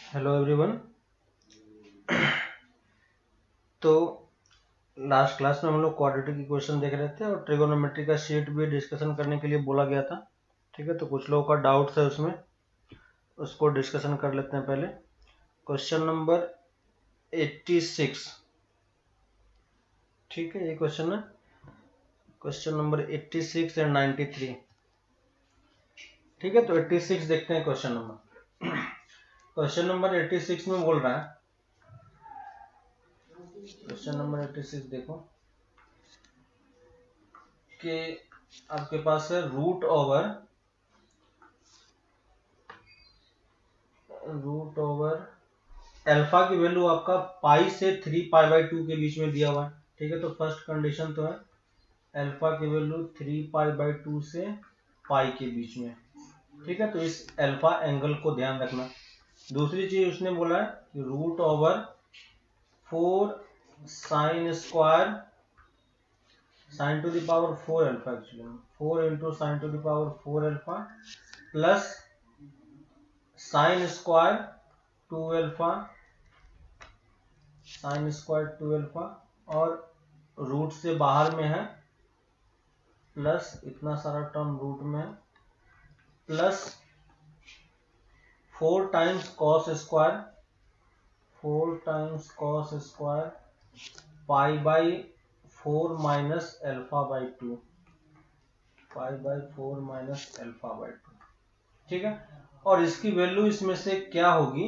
Hello everyone. तो last class में हम लोग क्वाड्रेटिक इक्वेशन देख रहे थे और ट्रिगोनोमेट्री का शीट भी डिस्कशन करने के लिए बोला गया था। ठीक है, तो कुछ लोगों का डाउट्स है उसमें, उसको डिस्कशन कर लेते हैं। पहले क्वेश्चन नंबर 86। ठीक है, ये क्वेश्चन है, क्वेश्चन नंबर 86 एंड 93। ठीक है, तो 86 देखते हैं क्वेश्चन नंबर। क्वेश्चन नंबर 86 में बोल रहा है, क्वेश्चन नंबर 86 देखो कि आपके पास है रूट ओवर अल्फा की वैल्यू आपका पाई से 3π/2 के बीच में दिया हुआ है। ठीक है, तो फर्स्ट कंडीशन तो है अल्फा की वैल्यू 3π/2 से पाई के बीच में। ठीक है, तो इस अल्फा एंगल को ध्यान रखना। दूसरी चीज उसने बोला है कि root over 4 sine square sine to the power 4 alpha, actually 4 into sine to the power 4 alpha plus sine square 2 alpha sine square 2 alpha और रूट से बाहर में है प्लस इतना सारा टर्म रूट में है plus 4 times cos square π/4 minus alpha π/4 minus alpha. ठीक है, और इसकी वैल्यू इसमें से क्या होगी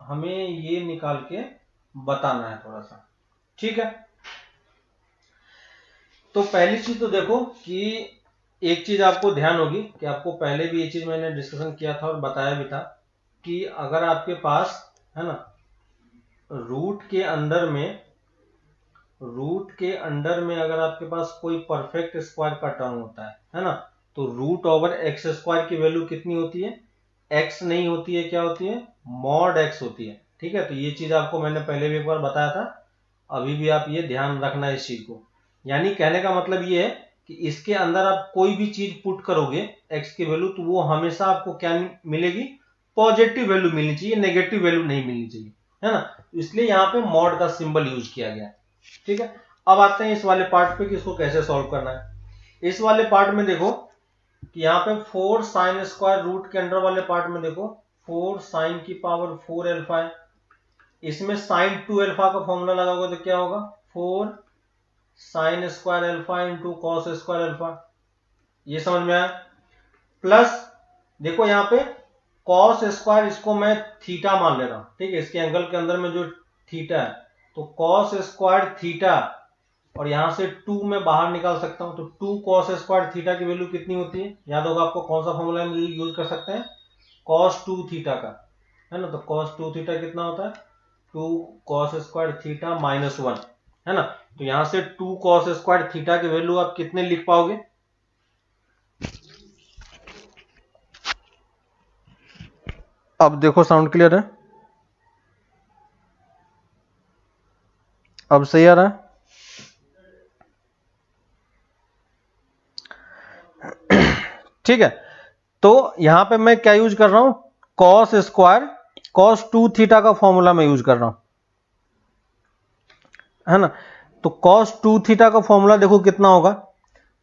हमें ये निकाल के बताना है थोड़ा सा। ठीक है, तो पहली चीज तो देखो कि एक चीज आपको ध्यान होगी कि आपको पहले भी ये चीज मैंने डिस्कशन किया था और बताया भी था कि अगर आपके पास है ना रूट के अंडर में अगर आपके पास कोई परफेक्ट स्क्वायर का टर्म होता है ना, तो रूट ओवर एक्स स्क्वायर की वैल्यू कितनी होती है? एक्स नहीं होती है, क्या होती है? मॉड एक्स होती है। ठीक है, तो ये चीज आपको मैंने पहले भी एक बार बताया था, अभी भी आप ये ध्यान रखना इस चीज को। यानी कहने का मतलब ये है कि इसके अंदर आप कोई भी चीज पुट करोगे एक्स की वैल्यू, तो वो हमेशा आपको क्या मिलेगी? पॉजिटिव वैल्यू मिलनी चाहिए, नेगेटिव वैल्यू नहीं मिलनी चाहिए, है ना। इसलिए यहाँ पे मॉड का सिंबल यूज किया गया है। ठीक है, अब आते हैं इस वाले पार्ट पे कि इसको कैसे सॉल्व करना है। इस वाले पार्ट में देखो कि यहाँ पे 4 साइन स्क्वायर रूट के अंडर वाले पार्ट में देखो 4 साइन की पावर 4 अल्फा है। इसमें साइन 2 अल्फा का फॉर्मूला लगाओगे तो क्या होगा? 4 sine square alpha into cos square alpha. ये समझ में आया? प्लस देखो यहाँ पे कॉस स्क्वायर, इसको मैं थीटा मान ले रहा हूं। ठीक है, इसके एंगल के अंदर में जो थीटा है, तो कॉस स्क्वायर थीटा, और यहां से 2 में बाहर निकाल सकता हूं, तो 2 कॉस स्क्वायर थीटा की वैल्यू कितनी होती है? याद होगा आपको कौन सा फॉर्मूला यूज कर सकते हैं? कॉस 2 थीटा का, है ना। तो कॉस 2 थीटा कितना होता है? 2 कॉस स्क्वायर थीटा माइनस 1, है ना। तो यहां से 2 कॉस स्क्वायर थीटा की वैल्यू आप कितने लिख पाओगे? अब देखो साउंड क्लियर है? अब सही आ रहा है? ठीक है, तो यहां पे मैं क्या यूज कर रहा हूं? कॉस स्क्वायर कॉस 2 थीटा का फॉर्मूला मैं यूज कर रहा हूं, है ना। तो कॉस 2 थीटा का फॉर्मूला देखो कितना होगा?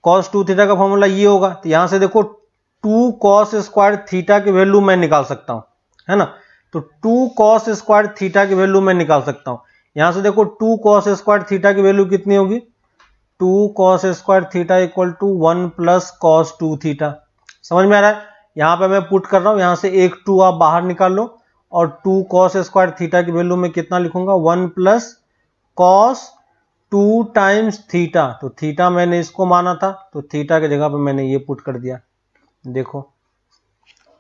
कॉस 2 थीटा का फॉर्मूला ये होगा, तो यहां से देखो 2 कॉस स्क्वायर थीटा की वैल्यू मैं निकाल सकता हूं, है ना। तो 2 कॉस स्क्वायर थीटा की वैल्यू मैं निकाल सकता हूं। यहां से देखो 2 कॉस स्क्वायर थीटा की वैल्यू कितनी होगी? 2 cos square theta equal to 1 plus cos 2 theta. समझ में आ रहा है? यहां पे मैं पुट कर रहा हूं, यहां से एक 2 आप बाहर निकाल लो, और 2 कॉस स्क्वायर थीटा की वैल्यू में कितना लिखूंगा? 1 प्लस कॉस 2 टाइम्स थीटा। तो थीटा मैंने इसको माना था, तो थीटा की जगह पे मैंने ये पुट कर दिया। देखो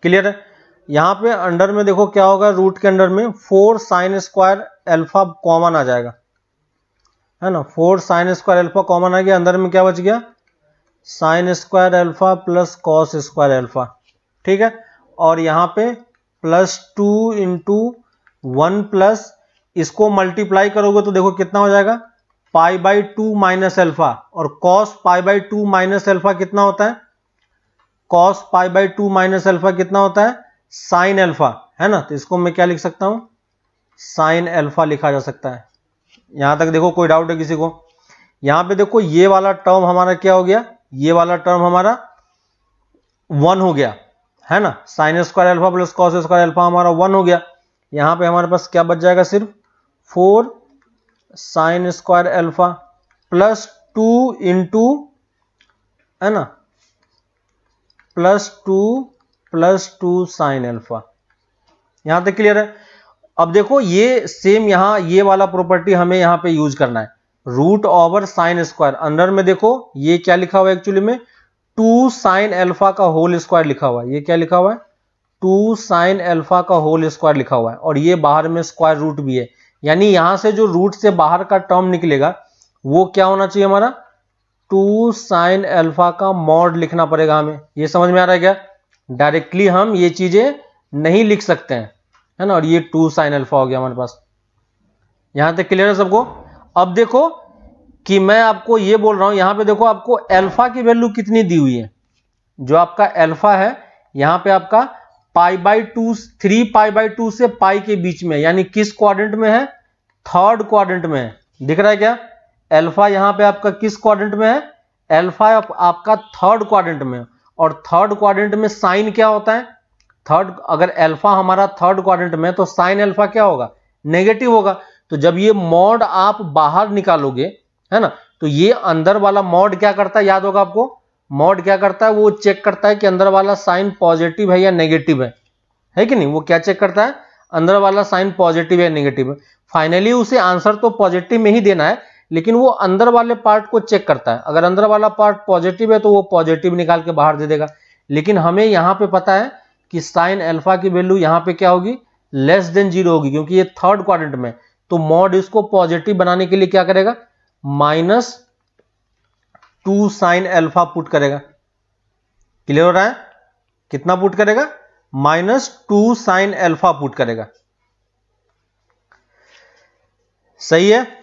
क्लियर है? यहां पे अंडर में देखो क्या होगा, रूट के अंडर में 4 साइन स्क्वायर अल्फा कॉमन आ जाएगा, है ना। 4 साइन स्क्वायर अल्फा कॉमन आ गया, अंदर में क्या बच गया? Sine square alpha plus cos square alpha. ठीक है, और यहां पे प्लस 2 इंटू 1 प्लस, इसको मल्टीप्लाई करोगे तो देखो कितना हो जाएगा? π/2 माइनस अल्फा, और कॉस π/2 माइनस अल्फा कितना होता है? कॉस π/2 माइनस अल्फा कितना होता है? साइन अल्फा, है ना, तो इसको मैं क्या लिख सकता हूं, साइन अल्फा लिखा जा सकता है। यहां तक देखो कोई डाउट है किसी को? यहां पे देखो ये वाला टर्म हमारा क्या हो गया, ये वाला टर्म हमारा 1 हो गया, है ना, sine square alpha plus cos square alpha हमारा 1 हो गया। यहां पे हमारे पास क्या बच जाएगा, सिर्फ 4 sine square alpha plus 2 into, है ना, प्लस टू साइन अल्फा। यहां तक क्लियर है? अब देखो ये सेम यहां ये वाला प्रॉपर्टी हमें यहां पे यूज करना है, रूट ओवर साइन स्क्वायर। अंदर में देखो ये क्या लिखा हुआ है एक्चुअली में, 2 साइन अल्फा का होल स्क्वायर लिखा हुआ है। ये क्या लिखा हुआ है, 2 साइन अल्फा का होल स्क्वायर लिखा हुआ है, और ये बाहर में स्क्वायर रूट भी है। यानी यहां से जो रूट से बाहर का टर्म निकलेगा वो क्या होना चाहिए हमारा, 2 साइन अल्फा का मॉड लिखना पड़ेगा हमें। ये समझ में आ रहा है क्या? डायरेक्टली हम ये चीजें नहीं लिख सकते हैं, है ना, और ये 2 साइन अल्फा हो गया हमारे पास। यहां तक क्लियर है सबको? अब देखो कि मैं आपको ये बोल रहा हूं, यहां पे देखो आपको अल्फा की वैल्यू कितनी दी हुई है, जो आपका अल्फा है यहां पे आपका π/2 3 π/2 से पाई के बीच में, यानी किस क्वाड्रेंट में है, थर्ड क्वाड्रेंट में है। दिख रहा है क्या? अल्फा यहां पे आपका किस क्वाड्रेंट में है, अल्फा आपका थर्ड क्वाड्रेंट में। और थर्ड क्वाड्रेंट में साइन क्या होता है, थर्ड, अगर अल्फा हमारा थर्ड क्वाड्रेंट में तो साइन अल्फा क्या होगा, नेगेटिव होगा। तो जब ये मॉड आप बाहर निकालोगे, है ना, तो ये अंदर वाला मॉड क्या करता है, याद होगा आपको, मॉड क्या करता है, वो चेक करता है कि अंदर वाला साइन पॉजिटिव है या नेगेटिव है कि नहीं। वो क्या चेक करता है, अंदर वाला साइन पॉजिटिव है नेगेटिव है। फाइनली उसे आंसर तो पॉजिटिव में ही देना है, लेकिन वो अंदर वाले पार्ट को चेक करता है। अगर अंदर वाला पार्ट पॉजिटिव है तो वो पॉजिटिव निकाल के बाहर दे देगा। लेकिन हमें यहां पे पता है कि साइन अल्फा की वैल्यू यहां पे क्या होगी, लेस देन 0 होगी, क्योंकि ये थर्ड क्वाड्रेंट में। तो मॉड इसको पॉजिटिव बनाने के लिए क्या करेगा, -2 साइन अल्फा पुट करेगा। क्लियर हो रहा है? कितना पुट करेगा, -2 साइन अल्फा पुट करेगा। सही है?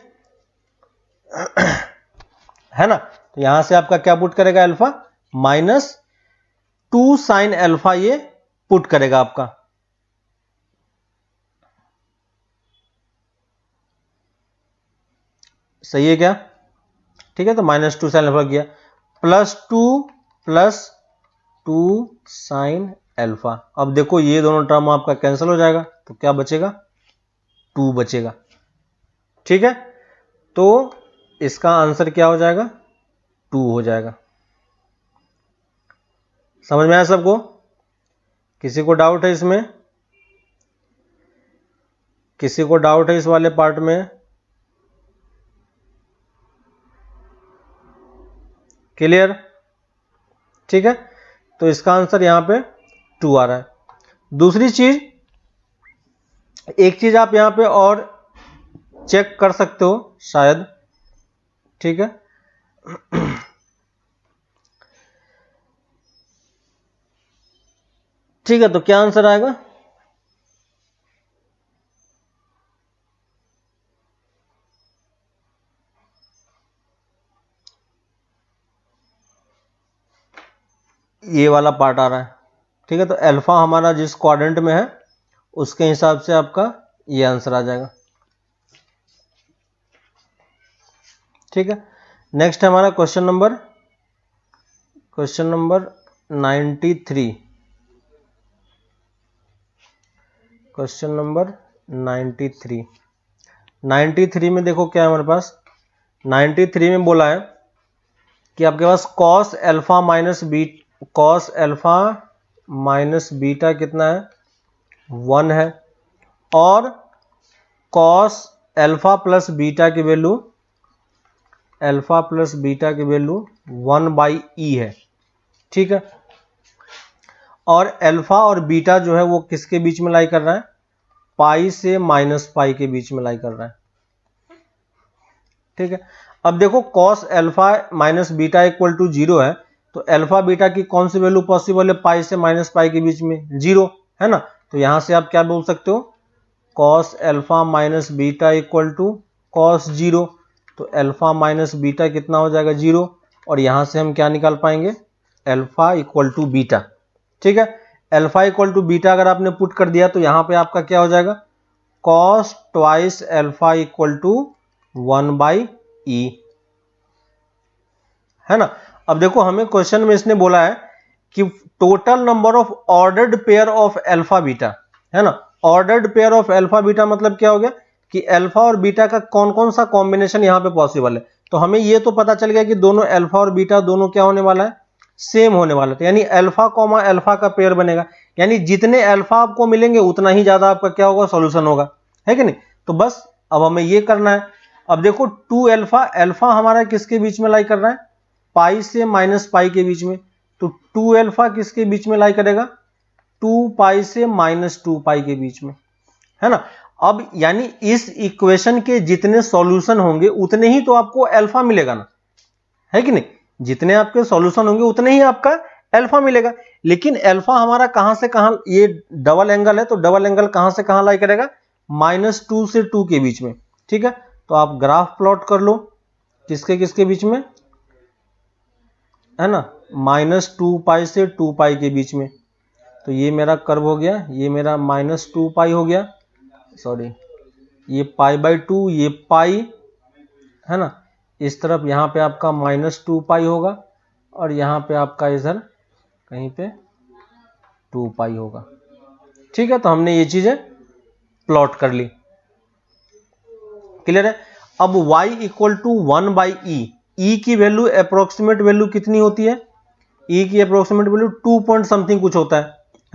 है ना, तो यहां से आपका क्या पुट करेगा, अल्फा -2 साइन अल्फा ये पुट करेगा आपका। सही है क्या? ठीक है, तो -2 साइन अल्फा किया, +2 साइन अल्फा। अब देखो ये दोनों टर्म आपका कैंसिल हो जाएगा, तो क्या बचेगा, 2 बचेगा। ठीक है, तो इसका आंसर क्या हो जाएगा, 2 हो जाएगा। समझ में आया सबको? किसी को डाउट है इसमें? किसी को डाउट है इस वाले पार्ट में? क्लियर? ठीक है, तो इसका आंसर यहां पे 2 आ रहा है। दूसरी चीज, एक चीज आप यहां पे और चेक कर सकते हो शायद, ठीक है, ठीक है, तो क्या आंसर आएगा, ये वाला पार्ट आ रहा है। ठीक है, तो अल्फा हमारा जिस क्वाड्रेंट में है उसके हिसाब से आपका ये आंसर आ जाएगा। ठीक है, नेक्स्ट हमारा क्वेश्चन नंबर 93। क्वेश्चन नंबर 93 में देखो क्या है हमारे पास, 93 में बोला है कि आपके पास cos अल्फा माइनस बीटा कितना है, 1 है, और cos अल्फा प्लस बीटा की वैल्यू 1/e है। ठीक है, और अल्फा और बीटा जो है वो किसके बीच में लाई कर रहा है, पाई से -पाई के बीच में लाई कर रहा है। ठीक है, अब देखो cos alpha minus beta equal to 0 है, तो अल्फा बीटा की कौन सी वैल्यू पॉसिबल है, पाई से -पाई के बीच में, 0, है ना। तो यहां से आप क्या बोल सकते हो, cos alpha minus beta equal to cos 0, तो अल्फा माइनस बीटा कितना हो जाएगा, 0, और यहां से हम क्या निकाल पाएंगे, अल्फा इक्वल टू बीटा। ठीक है, अल्फा इक्वल टू बीटा अगर आपने पुट कर दिया तो यहां पे आपका क्या हो जाएगा, cos twice alpha equal to 1/e, है ना। अब देखो हमें क्वेश्चन में इसने बोला है कि total number of ordered pair of alpha beta, है ना। Ordered pair of alpha beta मतलब क्या हो गया कि अल्फा और बीटा का कौन कौन सा कॉम्बिनेशन यहां पे पॉसिबल है। तो हमें ये तो पता चल गया कि दोनों अल्फा और बीटा दोनों क्या होने वाला है, सेम होने वाला है, यानी अल्फा कॉमा अल्फा का पेयर बनेगा, यानी जितने अल्फा आपको मिलेंगे उतना ही ज्यादा आपका क्या होगा, सॉल्यूशन होगा, है कि नहीं। तो बस अब हमें ये करना है। अब देखो 2 अल्फा, अल्फा हमारा किसके बीच में लाई कर रहा है, पाई से माइनस पाई के बीच में, तो 2 अल्फा किसके बीच में लाई करेगा, 2 पाई से माइनस 2 पाई के बीच में, है ना। अब यानी इस इक्वेशन के जितने सॉल्यूशन होंगे उतने ही तो आपको अल्फा मिलेगा ना, है कि नहीं। जितने आपके सॉल्यूशन होंगे उतने ही आपका अल्फा मिलेगा। लेकिन अल्फा हमारा कहां से कहां, ये डबल एंगल है तो डबल एंगल कहां से कहां लाई करेगा, -2 से 2 के बीच में, ठीक है। तो आप ग्राफ प्लॉट कर लो, किसके किसके बीच में, है ना, -2 पाई से 2 पाई के बीच में। तो ये मेरा कर्व हो गया, ये मेरा -2 पाई हो गया, सॉरी ये π/2, ये पाई, है ना। इस तरफ यहाँ पे आपका -2 पाई होगा और यहाँ पे आपका इधर कहीं पे 2 पाई होगा, ठीक है। तो हमने ये चीजें प्लॉट कर ली, क्लियर है। अब y equal to 1/e, e की वैल्यू अप्रोक्सीमेट वैल्यू कितनी होती है, e की अप्रोक्सीमेट वैल्यू 2 पॉइंट समथिंग कुछ होता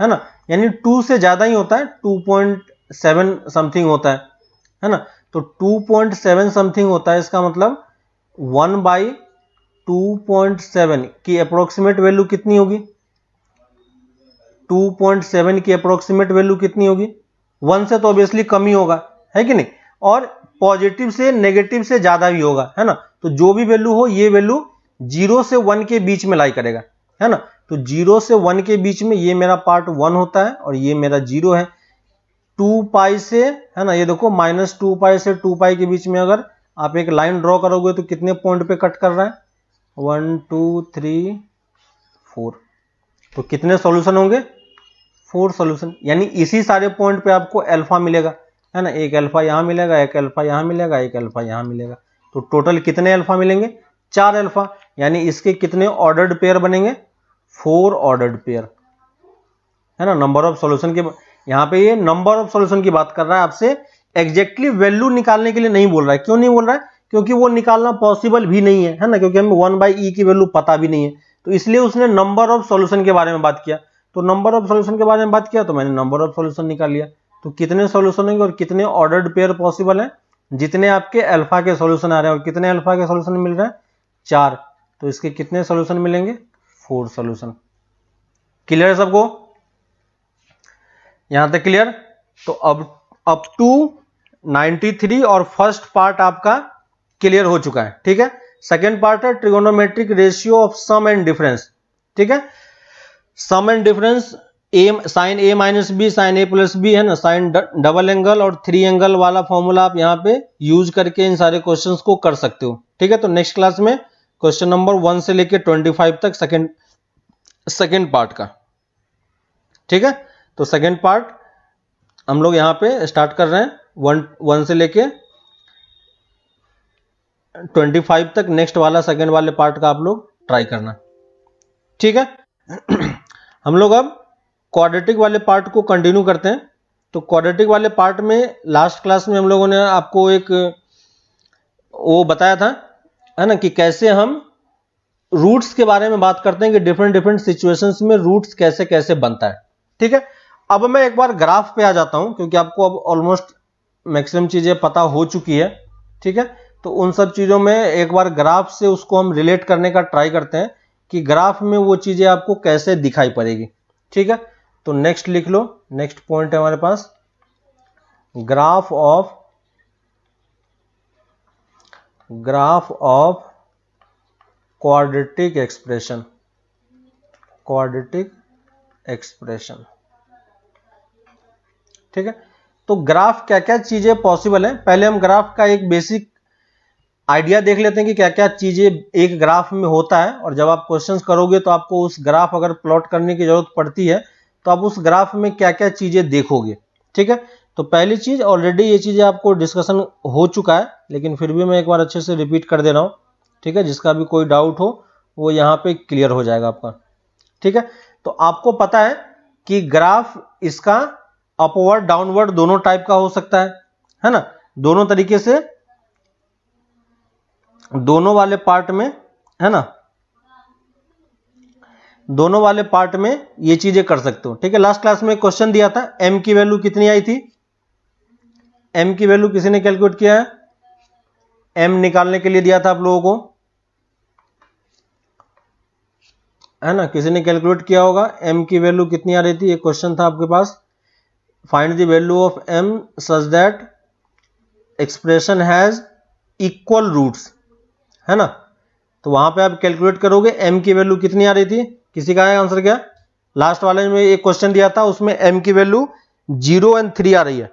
है ना, यानी 2 से ज्यादा ही होता है, 2.7 समथिंग होता है ना। तो 2.7 समथिंग होता है, इसका मतलब 1/2.7 की अप्रोक्सीमेट वैल्यू कितनी होगी, 2.7 की अप्रोक्सीमेट वैल्यू कितनी होगी, 1 से तो ऑब्वियसली कम ही होगा, है कि नहीं। और पॉजिटिव से नेगेटिव से ज्यादा भी होगा, है ना। तो जो भी वैल्यू हो, ये वैल्यू 0 से 1 के बीच में लाई करेगा, है ना। तो 0 से 1 के बीच में ये मेरा पार्ट 1 होता है और ये मेरा 0 है। 2 पाई से, है ना, ये देखो -2 पाई से 2 पाई के बीच में अगर आप एक लाइन ड्रॉ करोगे तो कितने पॉइंट पे कट कर रहा है, 1 2 3 4, तो कितने सॉल्यूशन होंगे, 4 सॉल्यूशन, यानी इसी सारे पॉइंट पे आपको अल्फा मिलेगा, है ना। एक अल्फा यहां मिलेगा, एक अल्फा यहां मिलेगा, एक अल्फा यहां मिलेगा, तो टोटल कितने अल्फा मिलेंगे, 4 अल्फा, यानी इसके कितने ऑर्डर्ड पेयर बनेंगे, 4 ऑर्डर्ड पेयर, है ना। नंबर ऑफ सॉल्यूशन के, यहां पे ये नंबर ऑफ सॉल्यूशन की बात कर रहा है, आपसे एग्जैक्टली वैल्यू निकालने के लिए नहीं बोल रहा है। क्यों नहीं बोल रहा है, क्योंकि वो निकालना पॉसिबल भी नहीं है ना, क्योंकि हमें 1/e की वैल्यू पता भी नहीं है, तो इसलिए उसने नंबर ऑफ सॉल्यूशन के बारे में बात किया। तो नंबर ऑफ सॉल्यूशन के बारे में बात किया तो मैंने नंबर ऑफ सॉल्यूशन निकाल लिया। तो कितने सॉल्यूशन होंगे और कितने ऑर्डर्ड पेयर पॉसिबल है, जितने आपके अल्फा के सॉल्यूशन आ रहे हैं, और कितने अल्फा के सॉल्यूशन मिल रहे हैं, 4, तो इसके कितने सॉल्यूशन मिलेंगे, 4 सॉल्यूशन। क्लियर है सबको, यहां तक क्लियर। तो अब अप टू 93 और फर्स्ट पार्ट आपका क्लियर हो चुका है, ठीक है। सेकेंड पार्ट है trigonometric ratio of sum and difference, ठीक है। Sum and difference, sine a minus B sine a plus B, है ना, साइन डबल एंगल और 3 एंगल वाला फॉर्मूला आप यहाँ पे यूज करके इन सारे क्वेश्चंस को कर सकते हो, ठीक है। तो नेक्स्ट क्लास में क्वेश्चन नंबर 1 से लेके 25 तक सेकेंड पार्ट का, ठीक है। तो सेकेंड पार्ट हम लोग यहाँ पे स्टार्ट कर रहे हैं, 1 से लेके 25 तक। नेक्स्ट वाला सेकेंड वाले पार्ट का आप लोग ट्राई करना, ठीक है। हम लोग अब क्वाड्रेटिक वाले पार्ट को कंटिन्यू करते हैं। तो क्वाड्रेटिक वाले पार्ट में लास्ट क्लास में हम लोगों ने आपको एक वो बताया था, है ना, कि कैसे हम रूट्स के बारे में बात करते हैं कि डिफरेंट सिचुएशंस में रूट्स कैसे कैसे बनता है, ठीक है। अब मैं एक बार ग्राफ पे आ जाता हूं, क्योंकि आपको अब ऑलमोस्ट मैक्सिमम चीजें पता हो चुकी है, ठीक है। तो उन सब चीजों में एक बार ग्राफ से उसको हम रिलेट करने का ट्राई करते हैं कि ग्राफ में वो चीजें आपको कैसे दिखाई पड़ेगी, ठीक है। तो नेक्स्ट लिख लो, नेक्स्ट पॉइंट है हमारे पास ग्राफ ऑफ क्वाड्रेटिक एक्सप्रेशन, ठीक है। तो ग्राफ क्या क्या चीजें पॉसिबल है, पहले हम ग्राफ का एक बेसिक आइडिया देख लेते हैं कि क्या क्या चीजें एक ग्राफ में होता है, और जब आप क्वेश्चंस करोगे तो आपको उस ग्राफ अगर प्लॉट करने की जरूरत पड़ती है तो आप उस ग्राफ में क्या क्या चीजें देखोगे। ठीक है, तो पहली चीज, ऑलरेडी ये चीजें आपको डिस्कशन हो चुका है, लेकिन फिर भी मैं एक बार अच्छे से रिपीट कर दे रहा हूँ। ठीक है, जिसका भी कोई डाउट हो वो यहाँ पे क्लियर हो जाएगा आपका। ठीक है, तो आपको पता है कि ग्राफ इसका अपवर्ड डाउनवर्ड दोनों टाइप का हो सकता है ना, दोनों तरीके से, दोनों वाले पार्ट में, है ना, दोनों वाले पार्ट में ये चीजें कर सकते हो। ठीक है, लास्ट क्लास में एक क्वेश्चन दिया था, एम की वैल्यू कितनी आई थी, एम की वैल्यू किसी ने कैलकुलेट किया है, एम निकालने के लिए दिया था आप लोगों को, है ना, किसी ने कैलकुलेट किया होगा एम की वैल्यू कितनी आ रही थी, एक क्वेश्चन था आपके पास, find the value of M such that expression has equal roots, है ना, तो वहां पे आप कैलकुलेट करोगे एम की वैल्यू कितनी आ रही थी, किसी का आंसर क्या, लास्ट वाले में एक क्वेश्चन दिया था उसमें एम की वैल्यू 0 और 3 आ रही है,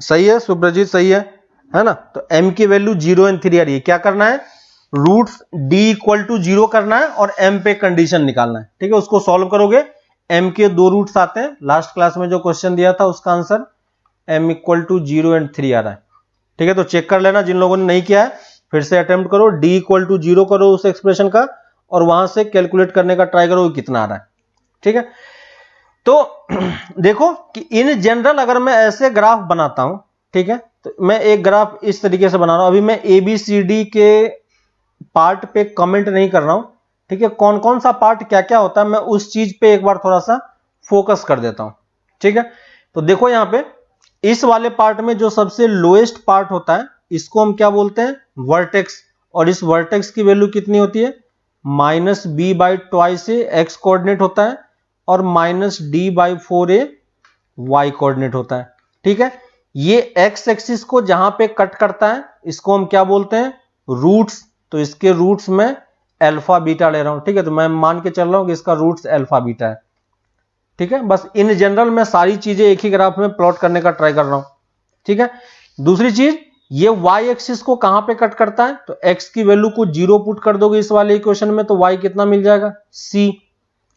सही है सुब्रजीत, सही है ना, तो एम की वैल्यू 0 और 3 आ रही है, क्या करना है, रूट्स डी इक्वल टू 0 करना है और एम पे कंडीशन निकालना है। ठीक है, उसको सॉल्व करोगे, एम के 2 रूट्स आते हैं, लास्ट क्लास में जो क्वेश्चन दिया था उसका आंसर एम इक्वल टू 0 और 3 आ रहा है। ठीक है, तो चेक कर लेना जिन लोगों ने नहीं किया है, फिर से अटेम्प्ट करो, डी इक्वल टू 0 करो उस एक्सप्रेशन का और वहां से कैलकुलेट करने का ट्राई करो कितना आ रहा है। ठीक है, तो देखो कि इन जनरल अगर मैं ऐसे ग्राफ बनाता हूं, ठीक है, तो मैं एक ग्राफ इस तरीके से बना रहा हूं, अभी मैं ABCD के पार्ट पे कमेंट नहीं कर रहा हूं। ठीक है, कौन कौन सा पार्ट क्या क्या होता है मैं उस चीज पे एक बार थोड़ा सा फोकस कर देता हूं। ठीक है, तो देखो यहां पे इस वाले पार्ट में जो सबसे लोएस्ट पार्ट होता है इसको हम क्या बोलते हैं, वर्टेक्स, और इस वर्टेक्स की वैल्यू कितनी होती है, -b/2 एक्स कोऑर्डिनेट होता है और -d/4 वाई कोऑर्डिनेट होता है। ठीक है, ये एक्स एक्सिस को जहां पे कट करता है इसको हम क्या बोलते हैं, रूट्स, तो इसके रूट्स में अल्फा बीटा ले रहा हूं। ठीक है, तो मैं मान के चल रहा हूं कि इसका रूट्स अल्फा बीटा है। ठीक है, बस इन जनरल मैं सारी चीजें एक ही ग्राफ में प्लॉट करने का ट्राई कर रहा हूं। ठीक है, दूसरी चीज, ये वाई एक्सिस को कहां पे कट करता है, तो एक्स की वैल्यू को 0 पुट कर दोगे इस वाले इक्वेशन में तो वाई कितना मिल जाएगा, सी,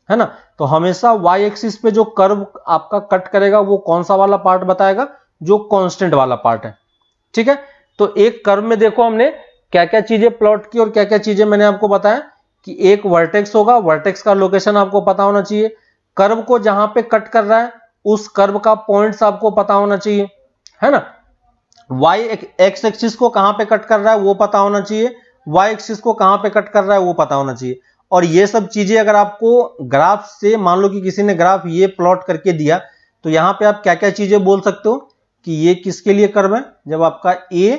है ना, तो हमेशा वाई एक्सिस पे जो कर्व आपका कट करेगा वो कौन सा वाला पार्ट बताएगा, जो कांस्टेंट वाला पार्ट है। ठीक है, तो एक कर्व में देखो हमने क्या क्या चीजें प्लॉट की और क्या क्या चीजें मैंने आपको बताया कि एक वर्टेक्स होगा, वर्टेक्स का लोकेशन आपको पता होना चाहिए, कर्व को जहां पे कट कर रहा है उस कर्व का पॉइंट्स आपको पता होना चाहिए, है ना, वाई एक्स एक्सिस को कहां पे कट कर रहा है वो पता होना चाहिए, वाई एक्सिस को कहां पे कट कर रहा है वो पता होना चाहिए, और ये सब चीजें अगर आपको ग्राफ से, मान लो कि किसी ने ग्राफ ये प्लॉट करके दिया तो यहां पे आप क्या क्या चीजें बोल सकते हो कि ये किसके लिए कर्व है, जब आपका a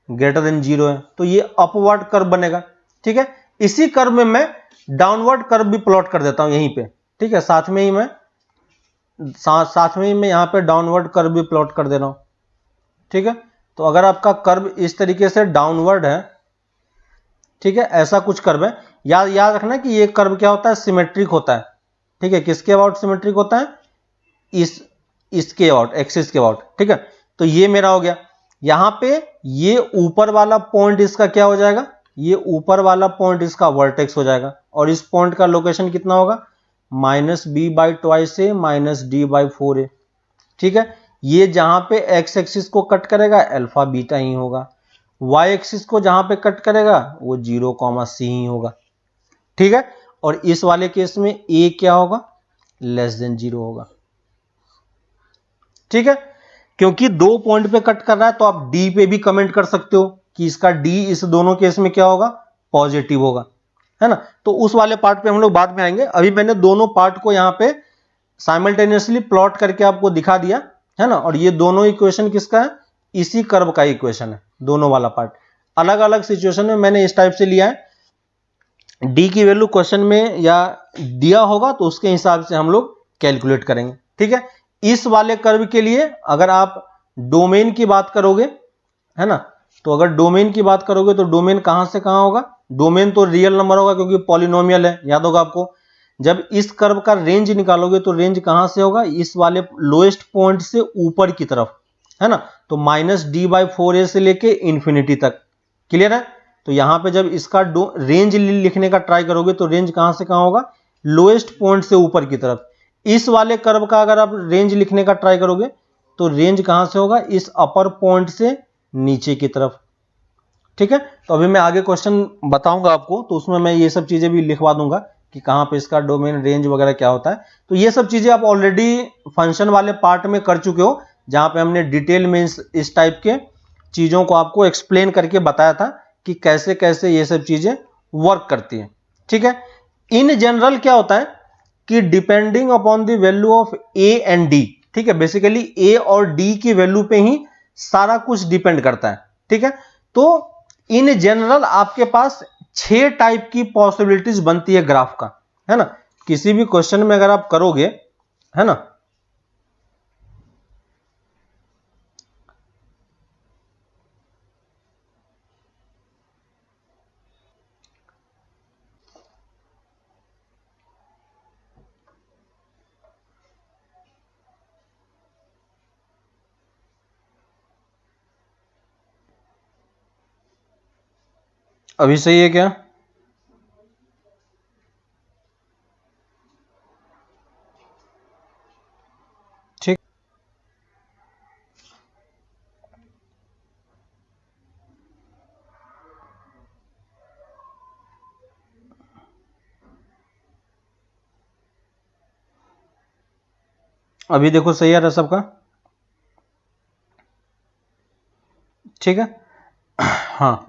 ग्रेटर देन 0 है तो ये अपवर्ड कर्व बनेगा। ठीक है, इसी कर्व में मैं डाउनवर्ड कर्व भी प्लॉट कर देता हूं यहीं पे। ठीक है, साथ में ही मैं यहां पे डाउनवर्ड कर्व भी प्लॉट कर दे रहा हूं। ठीक है, तो अगर आपका कर्व इस तरीके से डाउनवर्ड है, ठीक है, ऐसा कुछ कर्व है, याद रखना कि ये कर्व क्या होता है, सिमेट्रिक होता है। ठीक है, किसके अबाउट सिमेट्रिक होता है, इसके अबाउट, एक्सिस के अबाउट। ठीक है, तो ये मेरा हो गया, यहां पे ये ऊपर वाला पॉइंट इसका क्या हो जाएगा, ये ऊपर वाला पॉइंट इसका वर्टेक्स हो जाएगा और इस पॉइंट का लोकेशन कितना होगा, -b/2 से -d/4। ठीक है, ये जहां पे एक्स एक्सिस को कट करेगा अल्फा बीटा ही होगा, वाई एक्सिस को जहां पे कट करेगा वो 0, c ही होगा। ठीक है, और इस वाले केस में a क्या होगा, <0 होगा। ठीक है, क्योंकि दो पॉइंट पे कट कर रहा है तो आप डी पे भी कमेंट कर सकते हो कि इसका डी इस दोनों केस में क्या होगा, पॉजिटिव होगा, है ना, तो उस वाले पार्ट पे हम लोग बाद में आएंगे। अभी मैंने दोनों पार्ट को यहां पे साइमल्टेनियसली प्लॉट करके आपको दिखा दिया, है ना, और ये दोनों इक्वेशन किसका है, इसी कर्व का इक्वेशन है, दोनों वाला पार्ट। अलग अलग सिचुएशन में मैंने इस टाइप से लिया है, डी की वैल्यू क्वेश्चन में या दिया होगा तो उसके हिसाब से हम लोग कैलकुलेट करेंगे। ठीक है, इस वाले कर्व के लिए अगर आप डोमेन की बात करोगे, है ना, तो अगर डोमेन की बात करोगे तो डोमेन कहां से कहां होगा, डोमेन तो रियल नंबर होगा क्योंकि पॉलिनोमियल है, याद होगा आपको। जब इस कर्व का रेंज निकालोगे तो रेंज कहां से होगा, इस वाले लोएस्ट पॉइंट से ऊपर की तरफ, है ना, तो -d/4a से लेके इंफिनिटी तक। क्लियर है, तो यहां पे जब इसका रेंज लिखने का ट्राई करोगे तो रेंज कहां से कहां होगा, लोएस्ट पॉइंट से ऊपर की तरफ। इस वाले कर्व का अगर आप रेंज लिखने का ट्राई करोगे तो रेंज कहां से होगा, इस अपर पॉइंट से नीचे की तरफ। ठीक है, तो अभी मैं आगे क्वेश्चन बताऊंगा आपको, तो उसमें मैं ये सब चीजें भी लिखवा दूंगा कि कहां पे इसका डोमेन रेंज वगैरह क्या होता है। तो ये सब चीजें आप ऑलरेडी फंक्शन वाले पार्ट में कर चुके हो, जहां पे हमने डिटेल में इस टाइप के चीजों को आपको एक्सप्लेन करके बताया था कि कैसे कैसे ये सब चीजें वर्क करती है। ठीक है, इन जनरल क्या होता है कि depending upon the value of A and D, ठीक है, बेसिकली ए और डी की वैल्यू पे ही सारा कुछ डिपेंड करता है। ठीक है, तो इन जनरल आपके पास 6 टाइप की पॉसिबिलिटीज बनती है ग्राफ का, है ना। किसी भी क्वेश्चन में अगर आप करोगे, है ना, अभी सही है क्या? ठीक, अभी देखो सही आ रहा है सबका? ठीक है, हाँ,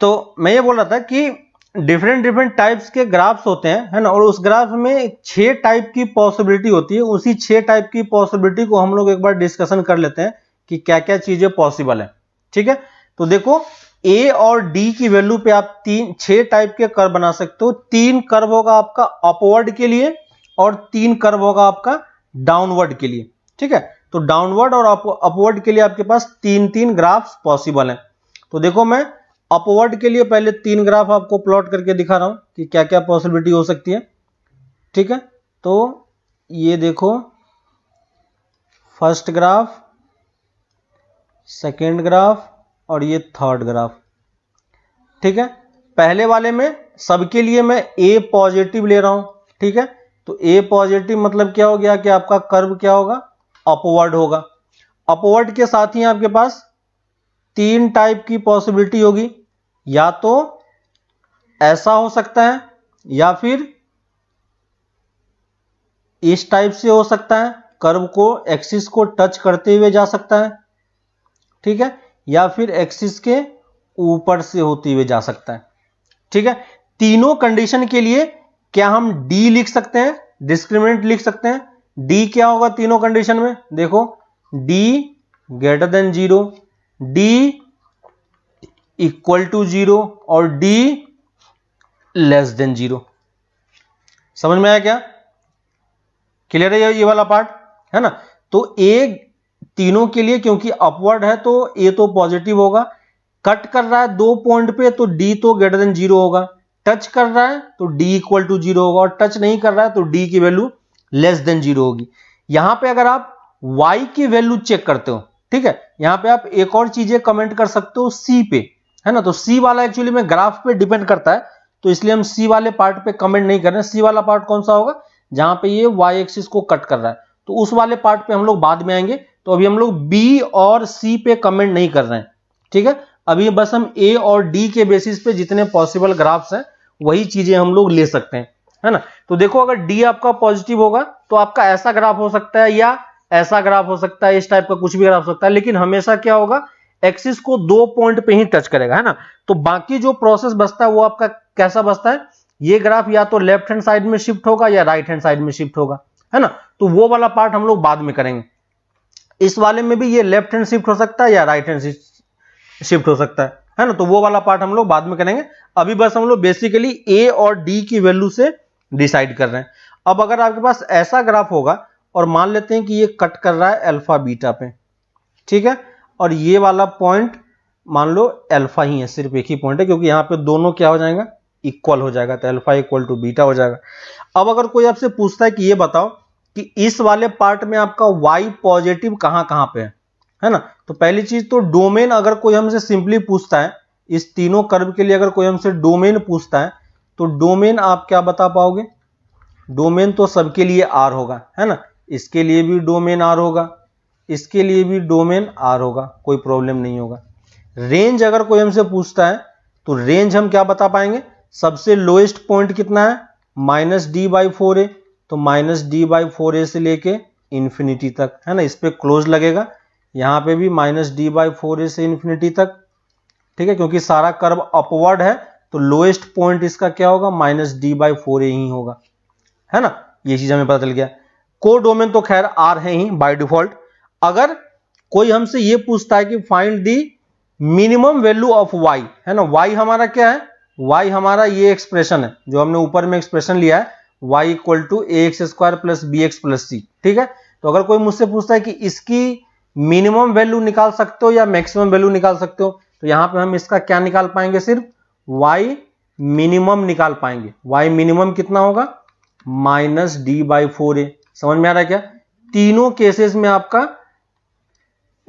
तो मैं ये बोल रहा था कि डिफरेंट डिफरेंट टाइप्स के ग्राफ्स होते हैं, है ना, और उस ग्राफ में 6 टाइप की पॉसिबिलिटी होती है। उसी 6 टाइप की पॉसिबिलिटी को हम लोग एक बार डिस्कशन कर लेते हैं कि क्या क्या चीजें पॉसिबल है। ठीक है, तो देखो ए और डी की वैल्यू पे आप 6 टाइप के कर्व बना सकते हो। 3 कर्व होगा आपका अपवर्ड के लिए और 3 कर्व होगा आपका डाउनवर्ड के लिए। ठीक है, तो डाउनवर्ड और अपवर्ड के लिए आपके पास 3 ग्राफ्स पॉसिबल हैं। तो देखो मैं अपवर्ड के लिए पहले 3 ग्राफ आपको प्लॉट करके दिखा रहा हूं कि क्या क्या पॉसिबिलिटी हो सकती है। ठीक है, तो ये देखो फर्स्ट ग्राफ, सेकेंड ग्राफ और ये थर्ड ग्राफ। ठीक है, पहले वाले में सबके लिए मैं ए पॉजिटिव ले रहा हूं। ठीक है, तो ए पॉजिटिव मतलब क्या हो गया कि आपका कर्व क्या होगा, अपवर्ड होगा। अपवर्ड के साथ ही आपके पास 3 टाइप की पॉसिबिलिटी होगी, या तो ऐसा हो सकता है, या फिर इस टाइप से हो सकता है, कर्व को एक्सिस को टच करते हुए जा सकता है। ठीक है, या फिर एक्सिस के ऊपर से होते हुए जा सकता है। ठीक है, तीनों कंडीशन के लिए क्या हम डी लिख सकते हैं, डिस्क्रिमिनेंट लिख सकते हैं। डी क्या होगा तीनों कंडीशन में, देखो D greater than 0, D equal to 0 और डी लेस देन 0। समझ में आया क्या? क्लियर है ये वाला पार्ट, है ना। तो ए तीनों के लिए क्योंकि अपवर्ड है तो ए तो पॉजिटिव होगा, कट कर रहा है 2 पॉइंट पे तो डी तो ग्रेटर देन 0 होगा, टच कर रहा है तो डी इक्वल टू 0 होगा, और टच नहीं कर रहा है तो डी की वैल्यू लेस देन 0 होगी। यहां पे अगर आप y की वैल्यू चेक करते हो, ठीक है, यहां पे आप एक और चीजें कमेंट कर सकते हो c पे, है ना। तो c वाला एक्चुअली में ग्राफ पे डिपेंड करता है, तो इसलिए हम c वाले पार्ट पे कमेंट नहीं कर रहे हैं। c वाला पार्ट कौन सा होगा, जहां पे ये y एक्सिस को कट कर रहा है, तो उस वाले पार्ट पे हम लोग बाद में आएंगे। तो अभी हम लोग b और c पे कमेंट नहीं कर रहे हैं। ठीक है, अभी बस हम a और d के बेसिस पे जितने पॉसिबल ग्राफ्स हैं वही चीजें हम लोग ले सकते हैं, है ना। तो देखो अगर d आपका पॉजिटिव होगा तो आपका ऐसा ग्राफ हो सकता है या ऐसा ग्राफ हो सकता है, इस टाइप का कुछ भी ग्राफ हो सकता है, लेकिन हमेशा क्या होगा, एक्सिस को 2 पॉइंट पे ही टच करेगा, है ना। तो बाकी जो प्रोसेस बचता है वो आपका कैसा बचता है, ये ग्राफ या तो लेफ्ट हैंड साइड में शिफ्ट होगा या राइट हैंड साइड में शिफ्ट होगा, है ना। तो वो वाला पार्ट हम लोग बाद में करेंगे। इस वाले में भी ये लेफ्ट हैंड शिफ्ट हो सकता है या राइट हैंड शिफ्ट हो सकता है ना। तो वो वाला पार्ट हम लोग बाद में करेंगे। अभी बस हम लोग बेसिकली ए और डी की वैल्यू से डिसाइड कर रहे हैं। अब अगर आपके पास ऐसा ग्राफ होगा और मान लेते हैं कि ये कट कर रहा है अल्फा बीटा पे, ठीक है, और ये वाला पॉइंट मान लो अल्फा ही है, सिर्फ एक ही पॉइंट है, क्योंकि यहां पे दोनों क्या हो जाएगा, इक्वल हो जाएगा, तो अल्फा इक्वल टू बीटा हो जाएगा। अब अगर कोई आपसे पूछता है कि ये बताओ कि इस वाले पार्ट में आपका y पॉजिटिव कहां कहां पे है ना। तो पहली चीज तो डोमेन, अगर कोई हमसे सिंपली पूछता है, इस तीनों कर्व के लिए अगर कोई हमसे डोमेन पूछता है तो डोमेन आप क्या बता पाओगे, डोमेन तो सबके लिए आर होगा, है ना, इसके लिए भी डोमेन आर होगा, इसके लिए भी डोमेन आर होगा, कोई प्रॉब्लम नहीं होगा। रेंज अगर कोई हमसे पूछता है तो रेंज हम क्या बता पाएंगे, सबसे लोएस्ट पॉइंट कितना है -d/4a, तो -d/4a से लेके इंफिनिटी तक, है ना, इस पे क्लोज लगेगा, यहां पे भी -d/4a से इंफिनिटी तक, ठीक है, क्योंकि सारा कर्व अपवर्ड है तो लोएस्ट पॉइंट इसका क्या होगा -d/4a ही होगा, है ना, ये चीज हमें पता चल गया। को डोमेन तो खैर आर है ही बाय डिफॉल्ट। अगर कोई हमसे ये पूछता है कि find the minimum value of y, है ना, y हमारा क्या है, y हमारा ये एक्सप्रेशन है जो हमने ऊपर में एक्सप्रेशन लिया है, y = ax² + bx + c, ठीक है। तो अगर कोई मुझसे पूछता है कि इसकी मिनिमम वैल्यू निकाल सकते हो या मैक्सिमम वैल्यू निकाल सकते हो, तो यहां पे हम इसका क्या निकाल पाएंगे, सिर्फ y मिनिमम निकाल पाएंगे। y मिनिमम कितना होगा -d/4a, समझ में आ रहा है क्या, तीनों केसेस में आपका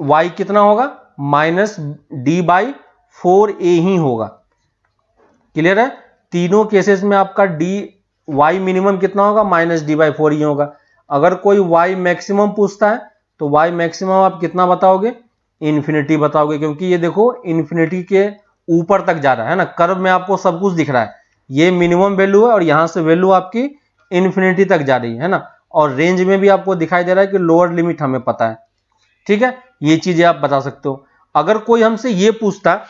y कितना होगा -d/4a ही होगा, क्लियर है, तीनों केसेस में आपका y मिनिमम कितना होगा -d/4 ही होगा। अगर कोई y मैक्सिमम पूछता है तो y मैक्सिमम आप कितना बताओगे, इन्फिनिटी बताओगे, क्योंकि ये देखो इन्फिनिटी के ऊपर तक जा रहा है ना, कर्व में आपको सब कुछ दिख रहा है, ये मिनिमम वैल्यू है और यहां से वैल्यू आपकी इन्फिनिटी तक जा रही है ना, और रेंज में भी आपको दिखाई दे रहा है कि लोअर लिमिट हमें पता है, ठीक है, ये चीजें आप बता सकते हो। अगर कोई हमसे ये पूछता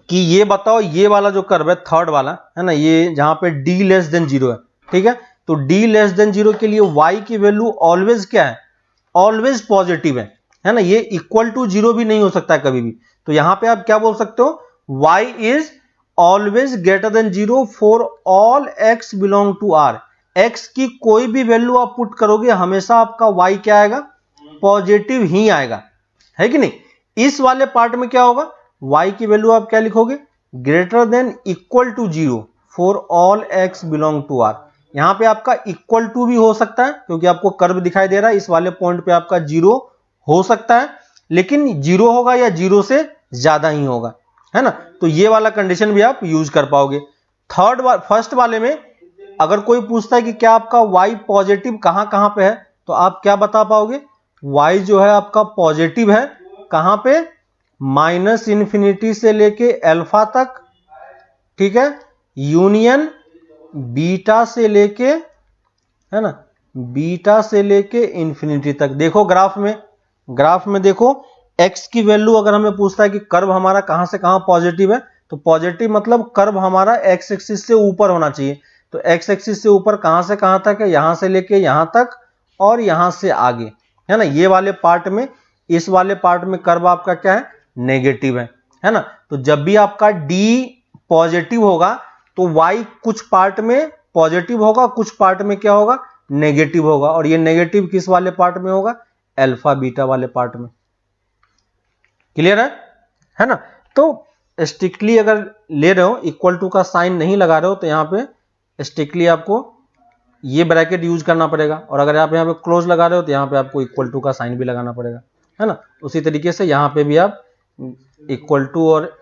कि ये बताओ ये वाला जो कर्व है थर्ड वाला, है ना, ये जहां पे d<0 है, ठीक है, तो d<0 के लिए y की वैल्यू ऑलवेज क्या है, ऑलवेज पॉजिटिव है ना, ये =0 भी नहीं हो सकता है कभी भी। तो यहां पे आप क्या बोल सकते हो, y is always >0 for all x belong to r, x की कोई भी वैल्यू आप पुट करोगे हमेशा आपका y क्या आएगा, पॉजिटिव ही आएगा, है कि नहीं। इस वाले पार्ट में क्या होगा, y की वैल्यू आप क्या लिखोगे, >= 0 for all x belong to r, यहां पे आपका इक्वल टू भी हो सकता है क्योंकि आपको कर्व दिखाई दे रहा है, इस वाले पॉइंट पे आपका 0 हो सकता है, लेकिन 0 होगा या 0 से ज्यादा ही होगा, है ना, तो ये वाला कंडीशन भी आप यूज कर पाओगे। फर्स्ट वाले में अगर कोई पूछता है कि क्या आपका y पॉजिटिव कहां कहां पे है, तो आप क्या बता पाओगे, y जो है आपका पॉजिटिव है कहां पे, -∞ से लेके अल्फा तक, ठीक है, यूनियन बीटा से लेके, है ना, बीटा से लेके इंफिनिटी तक। देखो ग्राफ में देखो x की वैल्यू अगर हमें पूछता है कि कर्व हमारा कहां से कहां पॉजिटिव है, तो पॉजिटिव मतलब कर्व हमारा x एक्सिस से ऊपर होना चाहिए, तो x एक्सिस से ऊपर कहां से कहां तक है, यहां से लेके यहां तक और यहां से आगे, है ना, ये वाले पार्ट में, इस वाले पार्ट में कर्व आपका क्या है, नेगेटिव है ना। तो जब भी आपका d पॉजिटिव होगा तो y कुछ पार्ट में पॉजिटिव होगा, कुछ पार्ट में क्या होगा, नेगेटिव होगा, और ये नेगेटिव किस वाले पार्ट में होगा, अल्फा बीटा वाले पार्ट में, क्लियर है ना। तो स्ट्रिक्टली अगर ले रहे हो, इक्वल टू का साइन नहीं लगा रहे हो, तो यहां पे स्ट्रिक्टली आपको ये ब्रैकेट यूज करना पड़ेगा, और अगर आप यहाँ पे क्लोज लगा रहे हो तो यहाँ पे आपको इक्वल टू का साइन भी लगाना पड़ेगा, है ना। उसी तरीके से यहाँ पे भी आप इक्वल टू और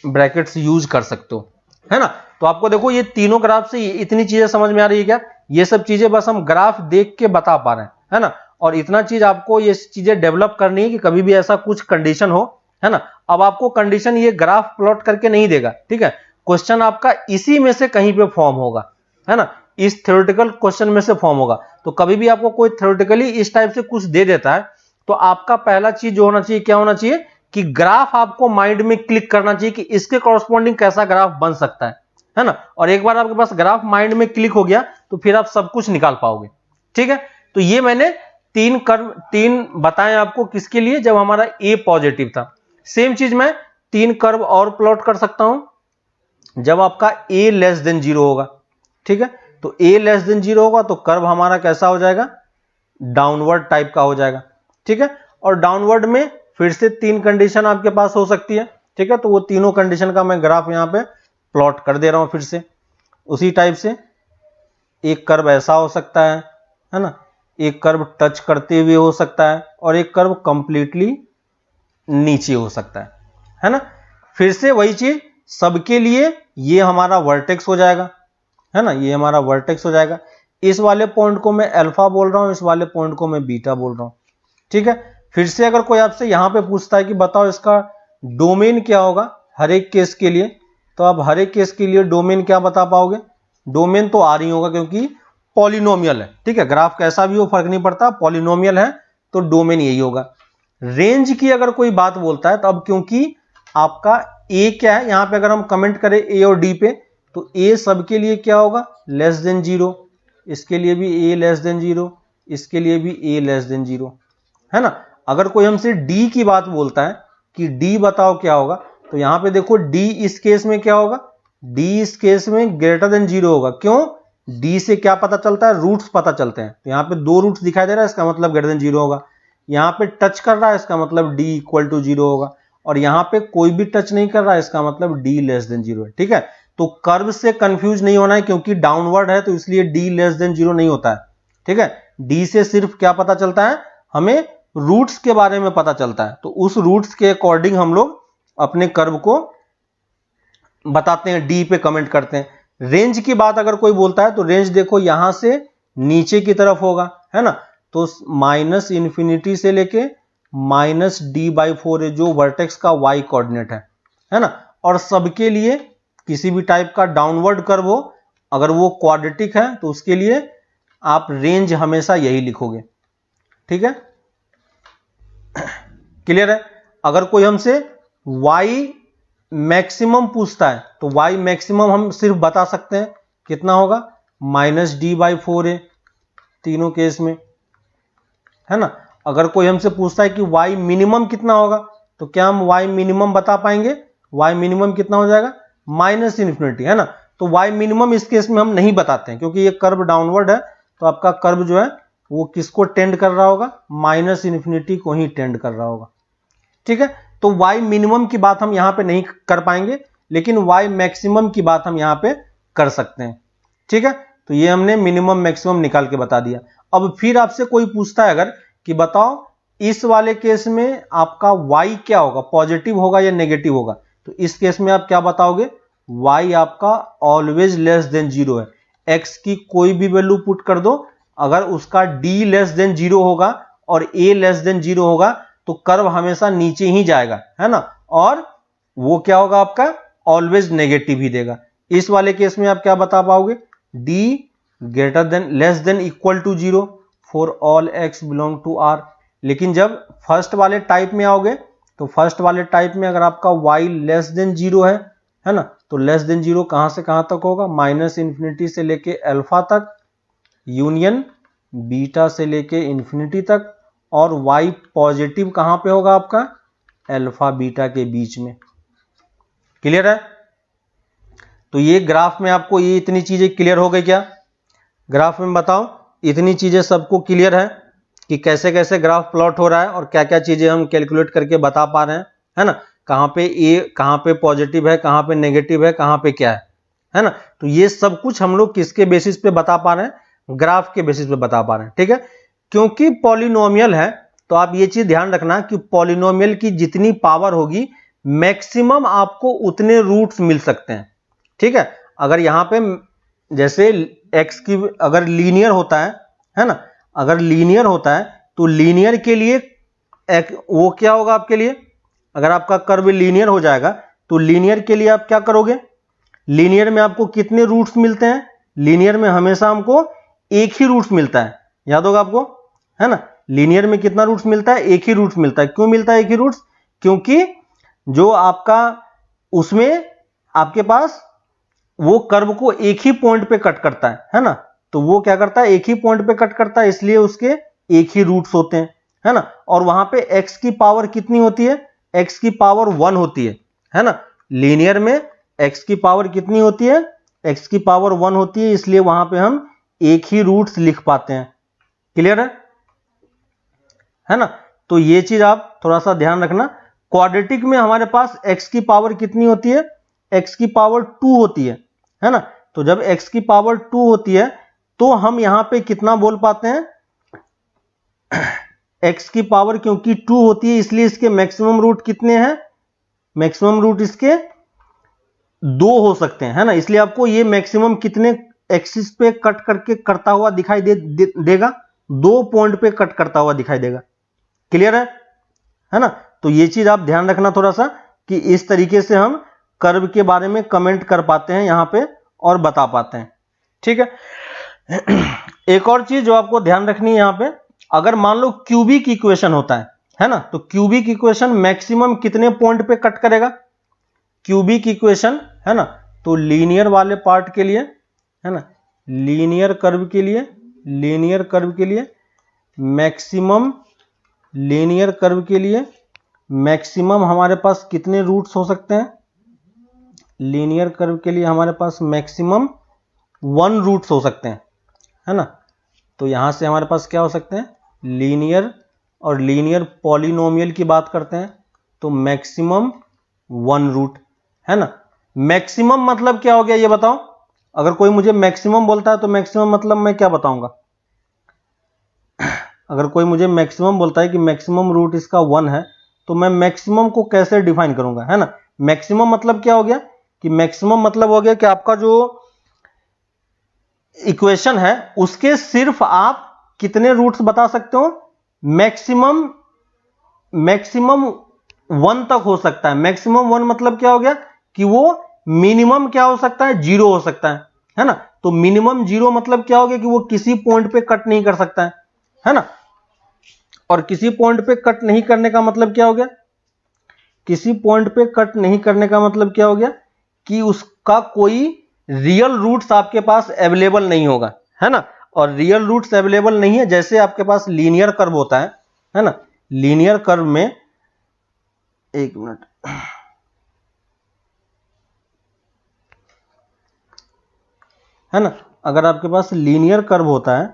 ब्रैकेट्स यूज कर सकते हो, है ना। तो आपको देखो ये तीनों ग्राफ से इतनी चीजें समझ में आ रही है क्या, ये सब चीजें बस हम ग्राफ देख के बता पा रहे हैं, है ना, और इतना चीज आपको ये चीजें डेवलप करनी है कि कभी भी ऐसा कुछ कंडीशन हो, है ना। अब आपको कंडीशन ये ग्राफ प्लॉट करके नहीं देगा, ठीक है, क्वेश्चन आपका इसी में से कहीं पे फॉर्म होगा, है ना, इस थ्योरेटिकल क्वेश्चन में से फॉर्म होगा। तो कभी भी आपको कोई थ्योरेटिकली इस टाइप से कुछ दे देता है, तो आपका पहला चीज जो होना चाहिए, क्या होना चाहिए, कि ग्राफ आपको माइंड में क्लिक करना चाहिए कि इसके कॉरस्पॉन्डिंग कैसा ग्राफ बन सकता है ना। और एक बार आपके पास ग्राफ माइंड में क्लिक हो गया तो फिर आप सब कुछ निकाल पाओगे, ठीक है। तो ये मैंने तीन बताएं आपको, किसके लिए, जब हमारा a पॉजिटिव था। सेम चीज मैं 3 कर्व और प्लॉट कर सकता हूं जब आपका a <0 होगा, ठीक है। तो a <0 होगा तो कर्व हमारा कैसा हो जाएगा, डाउनवर्ड टाइप का हो जाएगा, ठीक है। और डाउनवर्ड में फिर से 3 कंडीशन आपके पास हो सकती है, ठीक है। तो वो तीनों कंडीशन का मैं ग्राफ यहां पे प्लॉट कर दे रहा हूं फिर से। उसी टाइप से एक कर्व ऐसा हो सकता है ना, एक कर्व टच करते हुए हो सकता है, और एक कर्व कंप्लीटली नीचे हो सकता है ना। फिर से वही चीज सबके लिए, ये हमारा वर्टेक्स हो जाएगा, है ना, ये हमारा वर्टेक्स हो जाएगा। इस वाले पॉइंट को मैं अल्फा बोल रहा हूं, इस वाले पॉइंट को मैं बीटा बोल रहा हूं। ठीक है, फिर से अगर कोई आपसे यहां पे पूछता है कि बताओ इसका डोमेन क्या होगा हर एक केस के लिए, तो आप हर एक केस के लिए डोमेन क्या बता पाओगे? डोमेन तो आर ही होगा क्योंकि पॉलिनोमियल है। ठीक है, ग्राफ कैसा भी हो फर्क नहीं पड़ता, पॉलिनोमियल है तो डोमेन यही होगा। रेंज की अगर कोई बात बोलता है तो अब क्योंकि आपका ए क्या है, यहां पे अगर हम कमेंट करें ए और डी पे, तो ए सबके लिए क्या होगा? लेस देन 0, इसके लिए भी ए लेस देन 0, इसके लिए भी ए लेस देन 0, है ना। अगर कोई हमसे डी की बात बोलता है कि डी बताओ क्या होगा, तो यहां पे देखो डी इस केस में क्या होगा? डी इस केस में ग्रेटर देन 0 होगा। क्यों? डी से क्या पता चलता है? रूट्स पता चलते हैं। तो यहाँ पे 2 रूट्स दिखाई दे रहा है, इसका मतलब ग्रेटर देन 0 होगा। यहाँ पे टच कर रहा है, इसका मतलब डी इक्वल टू 0 होगा। और यहाँ पे कोई भी टच नहीं कर रहा है, इसका मतलब डी लेस देन 0 है। ठीक है, तो कर्व से कंफ्यूज नहीं होना है क्योंकि डाउनवर्ड है तो इसलिए डी लेस देन 0 नहीं होता है। ठीक है, डी से सिर्फ क्या पता चलता है? हमें रूट्स के बारे में पता चलता है। तो उस रूट्स के अकॉर्डिंग हम लोग अपने कर्व को बताते हैं, डी पे कमेंट करते हैं। रेंज की बात अगर कोई बोलता है तो रेंज देखो यहां से नीचे की तरफ होगा, है ना। तो माइनस इन्फिनिटी से लेके माइनस d/4 है जो वर्टेक्स का y कोऑर्डिनेट है ना। और सबके लिए किसी भी टाइप का डाउनवर्ड कर्व हो, अगर वो क्वाड्रेटिक है तो उसके लिए आप रेंज हमेशा यही लिखोगे। ठीक है, क्लियर है। अगर कोई हमसे y मैक्सिमम पूछता है तो y मैक्सिमम हम सिर्फ बता सकते हैं कितना होगा? माइनस d/4 है तीनों केस में, है ना। अगर कोई हमसे पूछता है कि y मिनिमम कितना होगा, तो क्या हम y मिनिमम बता पाएंगे? y मिनिमम कितना हो जाएगा? माइनस इन्फिनिटी, है ना। तो y मिनिमम इस केस में हम नहीं बताते हैं क्योंकि ये कर्व डाउनवर्ड है, तो आपका कर्व जो है वो किसको टेंड कर रहा होगा? माइनस इन्फिनिटी को ही टेंड कर रहा होगा। ठीक है, तो y मिनिमम की बात हम यहां पे नहीं कर पाएंगे, लेकिन y मैक्सिमम की बात हम यहां पे कर सकते हैं। ठीक है, तो ये हमने मिनिमम मैक्सिमम निकाल के बता दिया। अब फिर आपसे कोई पूछता है अगर कि बताओ इस वाले केस में आपका y क्या होगा? पॉजिटिव होगा या नेगेटिव होगा? तो इस केस में आप क्या बताओगे? y आपका ऑलवेज लेस देन 0 है। x की कोई भी वैल्यू पुट कर दो, अगर उसका d लेस देन 0 होगा और a लेस देन 0 होगा तो कर्व हमेशा नीचे ही जाएगा, है ना। और वो क्या होगा? आपका ऑलवेज नेगेटिव ही देगा। इस वाले केस में आप क्या बता पाओगे? d greater than less than equal to 0 for all x belong to r। लेकिन जब फर्स्ट वाले टाइप में आओगे तो फर्स्ट वाले टाइप में अगर आपका y लेस देन 0 है ना, तो लेस देन 0 कहां से कहां तक होगा? माइनस इन्फिनिटी से लेके अल्फा तक, यूनियन बीटा से लेके इन्फिनिटी तक, और y पॉजिटिव कहां पे होगा आपका? अल्फा बीटा के बीच में। क्लियर है? तो ये ग्राफ में आपको ये इतनी चीजें क्लियर हो गई क्या? ग्राफ में बताओ इतनी चीजें सबको क्लियर है कि कैसे कैसे ग्राफ प्लॉट हो रहा है और क्या क्या चीजें हम कैलकुलेट करके बता पा रहे हैं, है ना। कहां पे ए, कहां पे पॉजिटिव है, कहां पे नेगेटिव है, कहां पे क्या है ना। तो ये सब कुछ हम लोग किसके बेसिस पे बता पा रहे हैं? ग्राफ के बेसिस पे बता पा रहे हैं। ठीक है, क्योंकि पॉलिनोमियल है तो आप ये चीज ध्यान रखना कि पॉलिनोमियल की जितनी पावर होगी मैक्सिमम आपको उतने रूट्स मिल सकते हैं। ठीक है, अगर यहां पे जैसे x की अगर लीनियर होता है ना, अगर लीनियर होता है तो लीनियर के लिए वो क्या होगा आपके लिए? अगर आपका कर्व लीनियर हो जाएगा तो लीनियर के लिए आप क्या करोगे? लीनियर में आपको कितने रूट्स मिलते हैं? लीनियर में हमेशा हमको एक ही रूट्स मिलता है, याद होगा आपको, है ना। लीनियर में कितना रूट्स मिलता है? एक ही रूट्स मिलता है। क्यों मिलता है एक ही रूट्स? क्योंकि जो आपका उसमें आपके पास वो कर्व को एक ही पॉइंट पे कट करता है ना। तो वो क्या करता है? एक ही पॉइंट पे कट करता है, इसलिए उसके एक ही रूट्स होते हैं, है ना। और वहां पे x की पावर कितनी होती है? x की पावर 1 होती है ना। लीनियर में x की पावर कितनी होती है? x की पावर 1 होती है, इसलिए वहां पे हम एक ही रूट्स लिख पाते हैं। क्लियर है ना। तो ये चीज आप थोड़ा सा ध्यान रखना। क्वाड्रेटिक में हमारे पास x की पावर कितनी होती है? x की पावर 2 होती है ना। तो जब x की पावर 2 होती है तो हम यहां पे कितना बोल पाते हैं? x की पावर क्योंकि 2 होती है इसलिए इसके मैक्सिमम रूट कितने हैं? मैक्सिमम रूट इसके 2 हो सकते हैं, है ना। इसलिए आपको ये मैक्सिमम कितने एक्सिस पे कट करके करता हुआ दिखाई देगा, 2 पॉइंट पे कट करता हुआ दिखाई देगा। क्लियर है ना? तो ये चीज आप ध्यान रखना थोड़ा सा कि इस तरीके से हम कर्व के बारे में कमेंट कर पाते हैं यहां पे और बता पाते हैं। ठीक है। एक और चीज जो आपको ध्यान रखनी है यहां पे, अगर मान लो क्यूबिक इक्वेशन होता है ना, तो क्यूबिक इक्वेशन मैक्सिमम कितने पॉइंट पे कट करेगा? क्यूबिक इक्वेशन है ना, तो लीनियर वाले पार्ट के लिए है ना, लीनियर कर्व के लिए, लीनियर कर्व के लिए मैक्सिमम, लीनियर कर्व के लिए मैक्सिमम हमारे पास कितने रूट्स हो सकते हैं? लीनियर कर्व के लिए हमारे पास मैक्सिमम 1 रूट्स हो सकते हैं, है ना। तो यहां से हमारे पास क्या हो सकते हैं? लीनियर और लीनियर पॉलिनोमियल की बात करते हैं तो मैक्सिमम 1 रूट, है ना। मैक्सिमम मतलब क्या हो गया ये बताओ? अगर कोई मुझे मैक्सिमम बोलता है तो मैक्सिमम मतलब मैं क्या बताऊंगा? अगर कोई मुझे मैक्सिमम बोलता है कि मैक्सिमम रूट इसका 1 है, तो मैं मैक्सिमम को कैसे डिफाइन करूंगा, है ना। मैक्सिमम मतलब क्या हो गया कि मैक्सिमम मतलब हो गया कि आपका जो इक्वेशन है उसके सिर्फ आप कितने रूट्स बता सकते हो? मैक्सिमम 1 तक हो सकता है। मैक्सिमम 1 मतलब क्या हो गया कि वो मिनिमम क्या हो सकता है? 0 हो सकता है ना। तो मिनिमम 0 मतलब क्या हो गया कि वो किसी पॉइंट पे कट नहीं कर सकता है ना। और किसी पॉइंट पे कट नहीं करने का मतलब क्या हो गया? किसी पॉइंट पे कट नहीं करने का मतलब क्या हो गया कि उसका कोई रियल रूट्स आपके पास अवेलेबल नहीं होगा, है ना। और रियल रूट्स अवेलेबल नहीं है, जैसे आपके पास लीनियर कर्व होता है ना। लीनियर कर्व में, एक मिनट, है ना, अगर आपके पास लीनियर कर्व होता है,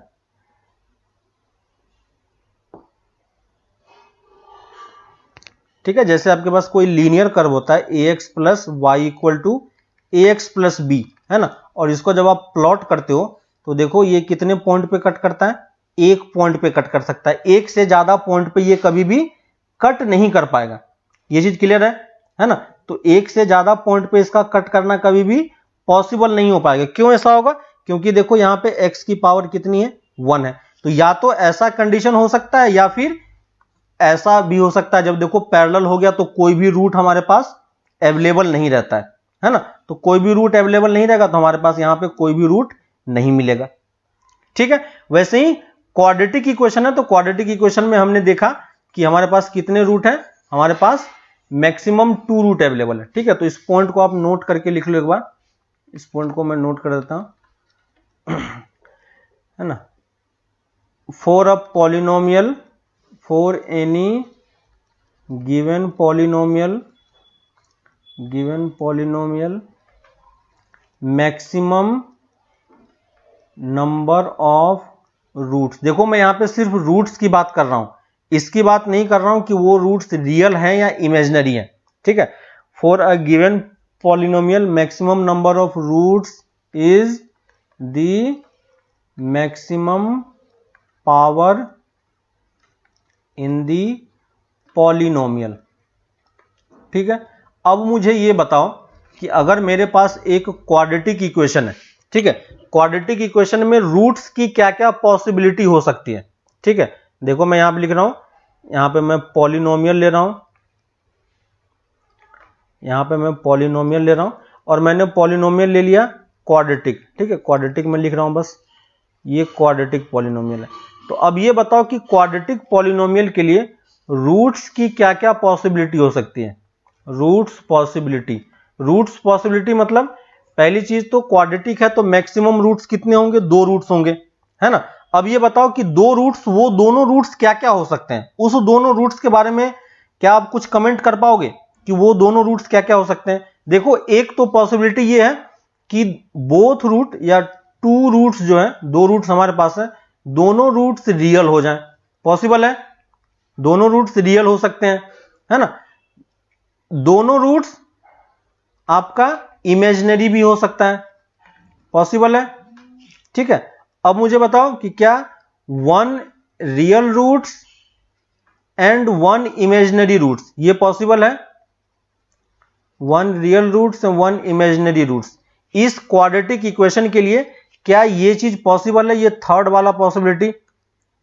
ठीक है, जैसे आपके पास कोई लीनियर कर्व होता है ax plus Y equal to ax plus B, है ना, और इसको जब आप प्लॉट करते हो तो देखो ये कितने पॉइंट पे कट करता है? 1 पॉइंट पे कट कर सकता है। 1 से ज्यादा पॉइंट पे ये कभी भी कट नहीं कर पाएगा। ये चीज क्लियर है ना। तो 1 से ज्यादा पॉइंट पे इसका कट करना कभी भी पॉसिबल नहीं हो पाएगा। क्यों ऐसा होगा? क्योंकि देखो यहां पे x की पावर कितनी है? 1 है। तो या तो ऐसा कंडीशन हो सकता है या फिर ऐसा भी हो सकता है, जब देखो पैरेलल हो गया तो कोई भी रूट हमारे पास अवेलेबल नहीं रहता है ना। तो कोई भी रूट अवेलेबल नहीं रहेगा तो हमारे पास यहां पे कोई भी रूट नहीं मिलेगा। ठीक है। वैसे ही क्वाड्रेटिक इक्वेशन है, तो क्वाड्रेटिक इक्वेशन में हमने देखा कि हमारे पास कितने रूट है? हमारे पास मैक्सिमम 2 रूट अवेलेबल है। ठीक है। तो इस पॉइंट को आप नोट करके लिख लो एक बार। इस पॉइंट को मैं नोट कर देता हूं, है ना। For a polynomial, for any given polynomial maximum number of roots। देखो मैं यहां पे सिर्फ रूट्स की बात कर रहा हूं, इसकी बात नहीं कर रहा हूं कि वो रूट्स रियल हैं या इमेजिनरी हैं। ठीक है। For a given polynomial maximum number of roots is the maximum power in the polynomial. ठीक है। अब मुझे ये बताओ कि अगर मेरे पास एक क्वाड्रेटिक इक्वेशन है, ठीक है, क्वाड्रेटिक इक्वेशन में रूट्स की क्या क्या पॉसिबिलिटी हो सकती है। ठीक है। देखो मैं यहां पे लिख रहा हूं, यहां पे मैं पॉलिनोमियल ले रहा हूं, यहां पे मैं पॉलिनोमियल ले रहा हूं और मैंने पॉलिनोमियल ले लिया क्वाड्रेटिक। ठीक है। क्वाड्रेटिक में लिख रहा हूं, बस ये क्वाड्रेटिक पॉलिनोमियल है। तो अब ये बताओ कि क्वाड्रेटिक पॉलिनोमियल के लिए रूट्स की क्या क्या पॉसिबिलिटी हो सकती है? रूट्स पॉसिबिलिटी मतलब पहली चीज तो क्वाड्रेटिक है तो मैक्सिमम रूट्स कितने होंगे? 2 रूट्स होंगे, है ना। अब ये बताओ कि 2 रूट्स, वो दोनों रूट्स क्या क्या हो सकते हैं? उस दोनों रूट्स के बारे में क्या आप कुछ कमेंट कर पाओगे कि वो दोनों रूट्स क्या क्या हो सकते हैं? देखो एक तो पॉसिबिलिटी ये है कि बोथ रूट या 2 रूट्स जो है, 2 रूट्स हमारे पास है, दोनों रूट्स रियल हो जाएं। पॉसिबल है, दोनों रूट्स रियल हो सकते हैं, है ना। दोनों रूट्स आपका इमेजिनरी भी हो सकता है, पॉसिबल है। ठीक है। अब मुझे बताओ कि क्या 1 real roots and 1 imaginary roots ये पॉसिबल है? 1 real roots and 1 imaginary roots. इस क्वाड्रेटिक इक्वेशन के लिए क्या ये चीज पॉसिबल है, ये थर्ड वाला पॉसिबिलिटी,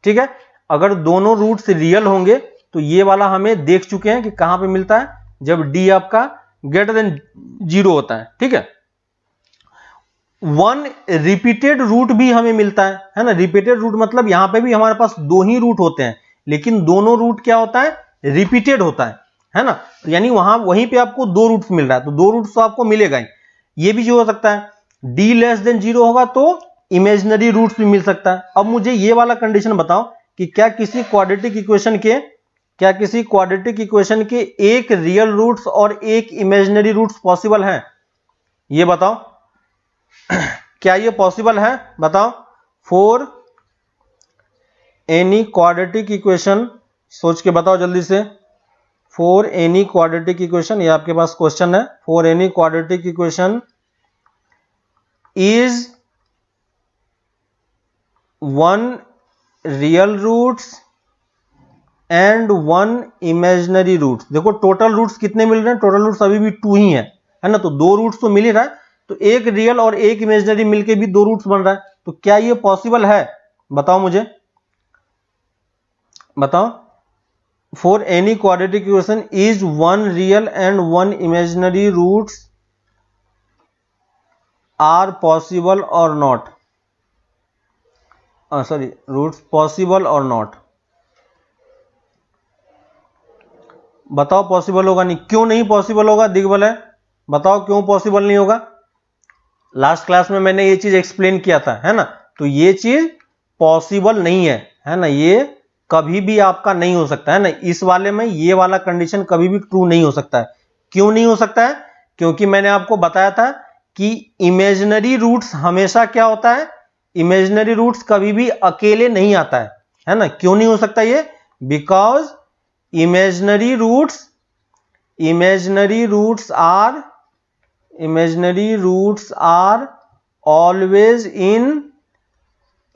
ठीक है। अगर दोनों रूट्स रियल होंगे तो ये वाला हमें देख चुके हैं कि कहां पे मिलता है, जब डी आपका ग्रेटर देन 0 होता है, ठीक है। वन रिपीटेड रूट भी हमें मिलता है ना। रिपीटेड रूट मतलब यहां पे भी हमारे पास दो ही रूट होते हैं, लेकिन दोनों रूट क्या होता है, रिपीटेड होता है ना। यानी वहां वहीं पे आपको दो रूट्स मिल रहा है, तो दो रूट्स तो आपको मिलेगा ही। ये भी जो हो सकता है, डी लेस देन 0 होगा तो इमेजिनरी रूट्स भी मिल सकता है। अब मुझे ये वाला कंडीशन बताओ कि क्या किसी क्वाड्रेटिक इक्वेशन के एक रियल रूट्स और एक इमेजिनरी रूट्स पॉसिबल है, ये बताओ। क्या ये पॉसिबल है, बताओ। फॉर एनी क्वाड्रेटिक इक्वेशन, सोच के बताओ जल्दी से। फॉर एनी क्वाड्रेटिक इक्वेशन, ये आपके पास क्वेश्चन है। For any quadratic equation is one real roots and one imaginary roots. देखो टोटल रूट्स कितने मिल रहे हैं, टोटल रूट्स अभी भी 2 ही है ना। तो दो रूट्स तो मिल ही रहा है, तो एक रियल और एक इमेजिनरी मिलके भी दो रूट्स बन रहा है। तो क्या ये पॉसिबल है, बताओ मुझे, बताओ। For any quadratic equation is one real and one imaginary roots are possible और नॉट, सॉरी, रूट्स पॉसिबल और नॉट। बताओ पॉसिबल होगा नहीं, क्यों नहीं पॉसिबल होगा, दिग्बल है, बताओ क्यों पॉसिबल नहीं होगा। लास्ट क्लास में मैंने ये चीज एक्सप्लेन किया था, है ना। तो ये चीज पॉसिबल नहीं है ना। ये कभी भी आपका नहीं हो सकता है ना। इस वाले में ये वाला कंडीशन कभी भी ट्रू नहीं हो सकता है। क्यों नहीं हो सकता है, क्योंकि मैंने आपको बताया था कि इमेजिनरी रूट्स हमेशा क्या होता है, इमेजिनरी रूट्स कभी भी अकेले नहीं आता है ना। क्यों नहीं हो सकता ये, because imaginary roots are always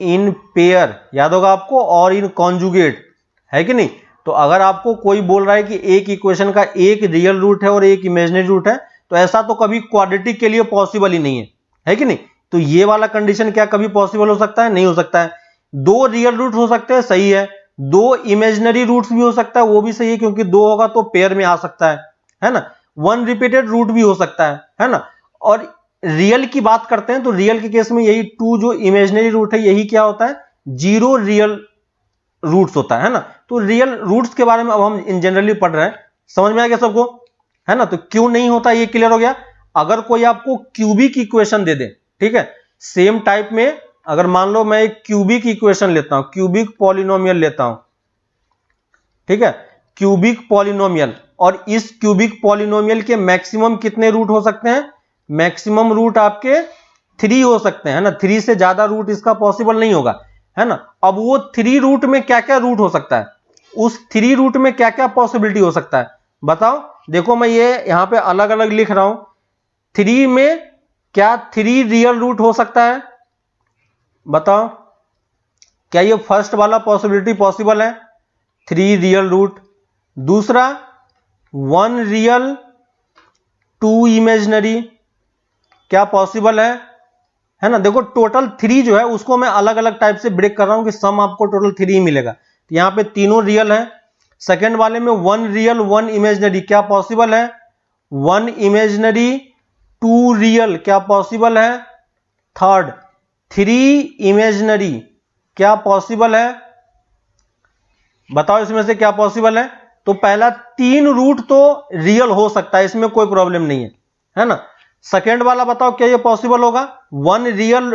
in pair, याद होगा आपको, और इन कॉन्जुगेट, है कि नहीं। तो अगर आपको कोई बोल रहा है कि एक इक्वेशन का एक रियल रूट है और एक इमेजिनरी रूट है, तो ऐसा तो कभी क्वाड्रेटिक के लिए पॉसिबल ही नहीं है कि नहीं। तो ये वाला कंडीशन क्या कभी पॉसिबल हो सकता है, नहीं हो सकता है। दो रियल रूट हो सकते हैं, सही है। दो इमेजिनरी रूट्स भी हो सकता है, वो भी सही है, क्योंकि दो होगा तो पेयर में आ सकता है ना। वन रिपीटेड रूट भी हो सकता है ना। और रियल की बात करते हैं तो रियल के केस में यही 2 जो इमेजिनरी रूट है, यही क्या होता है, 0 रियल रूट्स होता है ना। तो रियल रूट्स के बारे में अब हम इन जनरली पढ़ रहे हैं, समझ में आ गया सबको, है ना। तो क्यों नहीं होता ये क्लियर हो गया। अगर कोई आपको क्यूबिक इक्वेशन दे दे, ठीक है, सेम टाइप में, अगर मान लो मैं एक क्यूबिक इक्वेशन लेता हूं, क्यूबिक पॉलिनोमियल लेता हूं, ठीक है, क्यूबिक पॉलिनोमियल, और इस क्यूबिक पॉलिनोमियल के मैक्सिमम कितने रूट हो सकते हैं, मैक्सिमम रूट आपके 3 हो सकते हैं ना। 3 से ज्यादा रूट इसका पॉसिबल नहीं होगा, है ना। अब वो 3 रूट में क्या क्या रूट हो सकता है, उस 3 रूट में क्या क्या पॉसिबिलिटी हो सकता है, बताओ। देखो मैं ये यहां पे अलग अलग लिख रहा हूं। 3 में क्या 3 रियल रूट हो सकता है, बताओ। क्या ये फर्स्ट वाला पॉसिबिलिटी पॉसिबल है, 3 रियल रूट। दूसरा 1 रियल 2 इमेजिनरी, क्या पॉसिबल है ना। देखो टोटल 3 जो है उसको मैं अलग अलग टाइप से ब्रेक कर रहा हूं कि सम आपको टोटल 3 ही मिलेगा। तो यहां पे तीनों रियल है। सेकेंड वाले में 1 रियल 1 इमेजिनरी, क्या पॉसिबल है, 1 इमेजिनरी 2 रियल, क्या पॉसिबल है। थर्ड 3 इमेजिनरी, क्या पॉसिबल है, बताओ इसमें से क्या पॉसिबल है। तो पहला 3 रूट तो रियल हो सकता है, इसमें कोई प्रॉब्लम नहीं है ना। सेकेंड वाला बताओ क्या ये पॉसिबल होगा, 1 रियल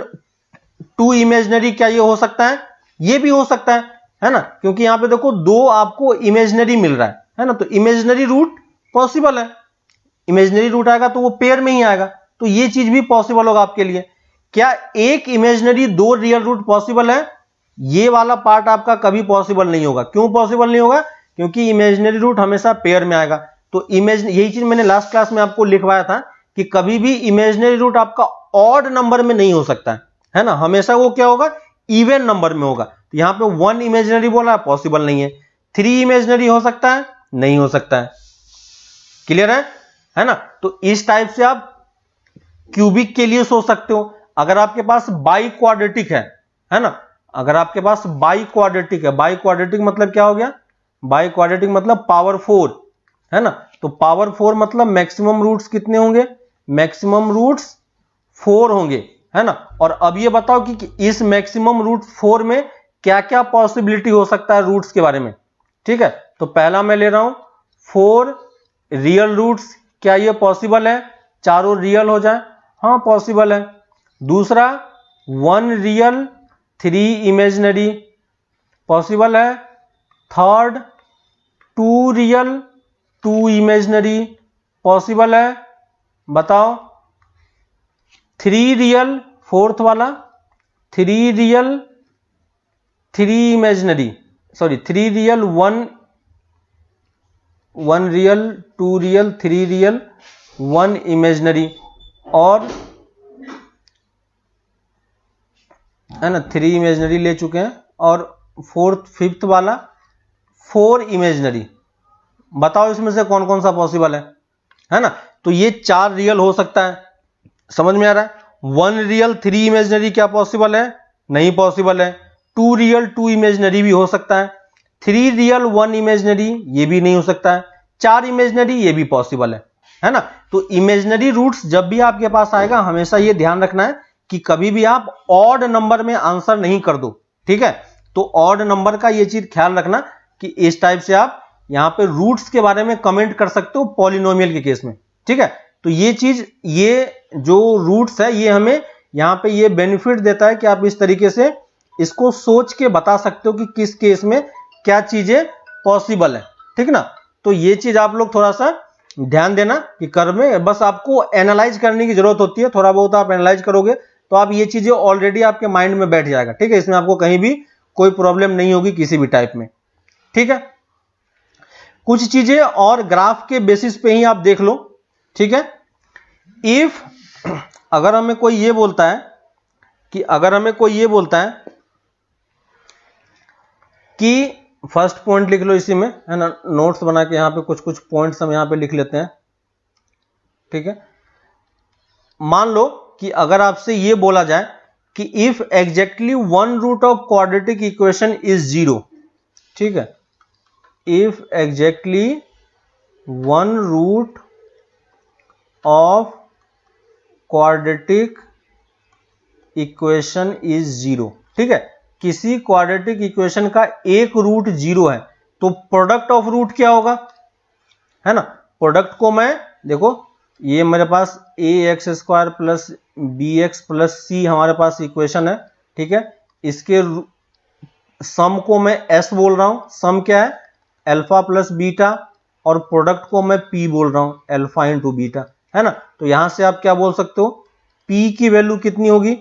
2 इमेजिनरी, क्या ये हो सकता है, ये भी हो सकता है ना। क्योंकि यहां पे देखो 2 आपको इमेजिनरी मिल रहा है ना। तो इमेजिनरी रूट पॉसिबल है, इमेजिनरी रूट आएगा तो वो पेयर में ही आएगा, तो ये चीज भी पॉसिबल होगा आपके लिए। क्या एक इमेजिनरी 2 रियल रूट पॉसिबल है, ये वाला पार्ट आपका कभी पॉसिबल नहीं होगा। क्यों पॉसिबल नहीं होगा, क्योंकि इमेजिनरी रूट हमेशा पेयर में आएगा। तो यही चीज मैंने लास्ट क्लास में आपको लिखवाया था कि कभी भी इमेजिनरी रूट आपका ऑड नंबर में नहीं हो सकता है ना। हमेशा वो क्या होगा, इवन नंबर में होगा। तो यहां पे 1 इमेजिनरी बोला, पॉसिबल नहीं है। 3 इमेजिनरी हो सकता है, नहीं हो सकता है। क्लियर है ना। तो इस टाइप से आप क्यूबिक के लिए सोच सकते हो। अगर आपके पास बाई क्वाड्रेटिक है ना, अगर आपके पास बाई क्वाड्रेटिक है, बाई क्वाड्रेटिक मतलब क्या हो गया, बाई क्वाड्रेटिक मतलब पावर 4 है ना, तो पावर 4 मतलब मैक्सिमम रूट्स कितने होंगे, मैक्सिमम रूट्स 4 होंगे, है ना। और अब ये बताओ कि इस मैक्सिमम रूट 4 में क्या क्या पॉसिबिलिटी हो सकता है रूट्स के बारे में। ठीक है, तो पहला मैं ले रहा हूं 4 रियल रूट्स, क्या ये पॉसिबल है, चारों रियल हो जाए, हाँ पॉसिबल है। दूसरा 1 रियल 3 इमेजिनरी, पॉसिबल है। थर्ड 2 रियल 2 इमेजिनरी, पॉसिबल है, बताओ। 3 रियल, फोर्थ वाला 3 real 3 imaginary, sorry 3 real 1 real 2 real 3 real 1 imaginary, और है ना 3 इमेजिनरी ले चुके हैं, और फोर्थ फिफ्थ वाला 4 इमेजिनरी। बताओ इसमें से कौन कौन सा पॉसिबल है ना। तो ये 4 रियल हो सकता है, समझ में आ रहा है। 1 रियल 3 इमेजिनरी क्या पॉसिबल है, नहीं पॉसिबल है। 2 रियल 2 इमेजिनरी भी हो सकता है। 3 रियल 1 इमेजिनरी ये भी नहीं हो सकता है। 4 इमेजिनरी ये भी पॉसिबल है ना। तो इमेजिनरी रूट्स जब भी आपके पास आएगा हमेशा ये ध्यान रखना है कि कभी भी आप ऑड नंबर में आंसर नहीं कर दो, ठीक है। तो ऑड नंबर का ये चीज ख्याल रखना कि इस टाइप से आप यहां पे रूट्स के बारे में कमेंट कर सकते हो पॉलिनोमियल के केस में, ठीक है। तो ये चीज, ये जो रूट्स है ये हमें यहां पे ये बेनिफिट देता है कि आप इस तरीके से इसको सोच के बता सकते हो कि किस केस में क्या चीजें पॉसिबल है, ठीक ना। तो ये चीज आप लोग थोड़ा सा ध्यान देना कि कर में बस आपको एनालाइज करने की जरूरत होती है, थोड़ा बहुत आप एनालाइज करोगे तो आप ये चीजें ऑलरेडी आपके माइंड में बैठ जाएगा, ठीक है। इसमें आपको कहीं भी कोई प्रॉब्लम नहीं होगी किसी भी टाइप में, ठीक है। कुछ चीजें और ग्राफ के बेसिस पे ही आप देख लो, ठीक है। इफ अगर हमें कोई ये बोलता है कि फर्स्ट पॉइंट लिख लो इसी में, है ना, नोट्स बना के यहां पे कुछ कुछ पॉइंट्स हम यहां पे लिख लेते हैं, ठीक है। मान लो कि अगर आपसे ये बोला जाए कि if exactly 1 root of quadratic equation is 0, ठीक है। If exactly 1 root of quadratic equation is 0, ठीक है। किसी क्वाड्रेटिक इक्वेशन का एक रूट 0 है तो प्रोडक्ट ऑफ रूट क्या होगा, है ना। प्रोडक्ट को मैं देखो, ये मेरे पास ax² plus bx plus c हमारे पास इक्वेशन है, ठीक है। इसके सम को मैं s बोल रहा हूं, सम क्या है अल्फा प्लस बीटा, और प्रोडक्ट को मैं p बोल रहा हूं अल्फा इंटू बीटा, है ना। तो यहां से आप क्या बोल सकते हो, p की वैल्यू कितनी होगी,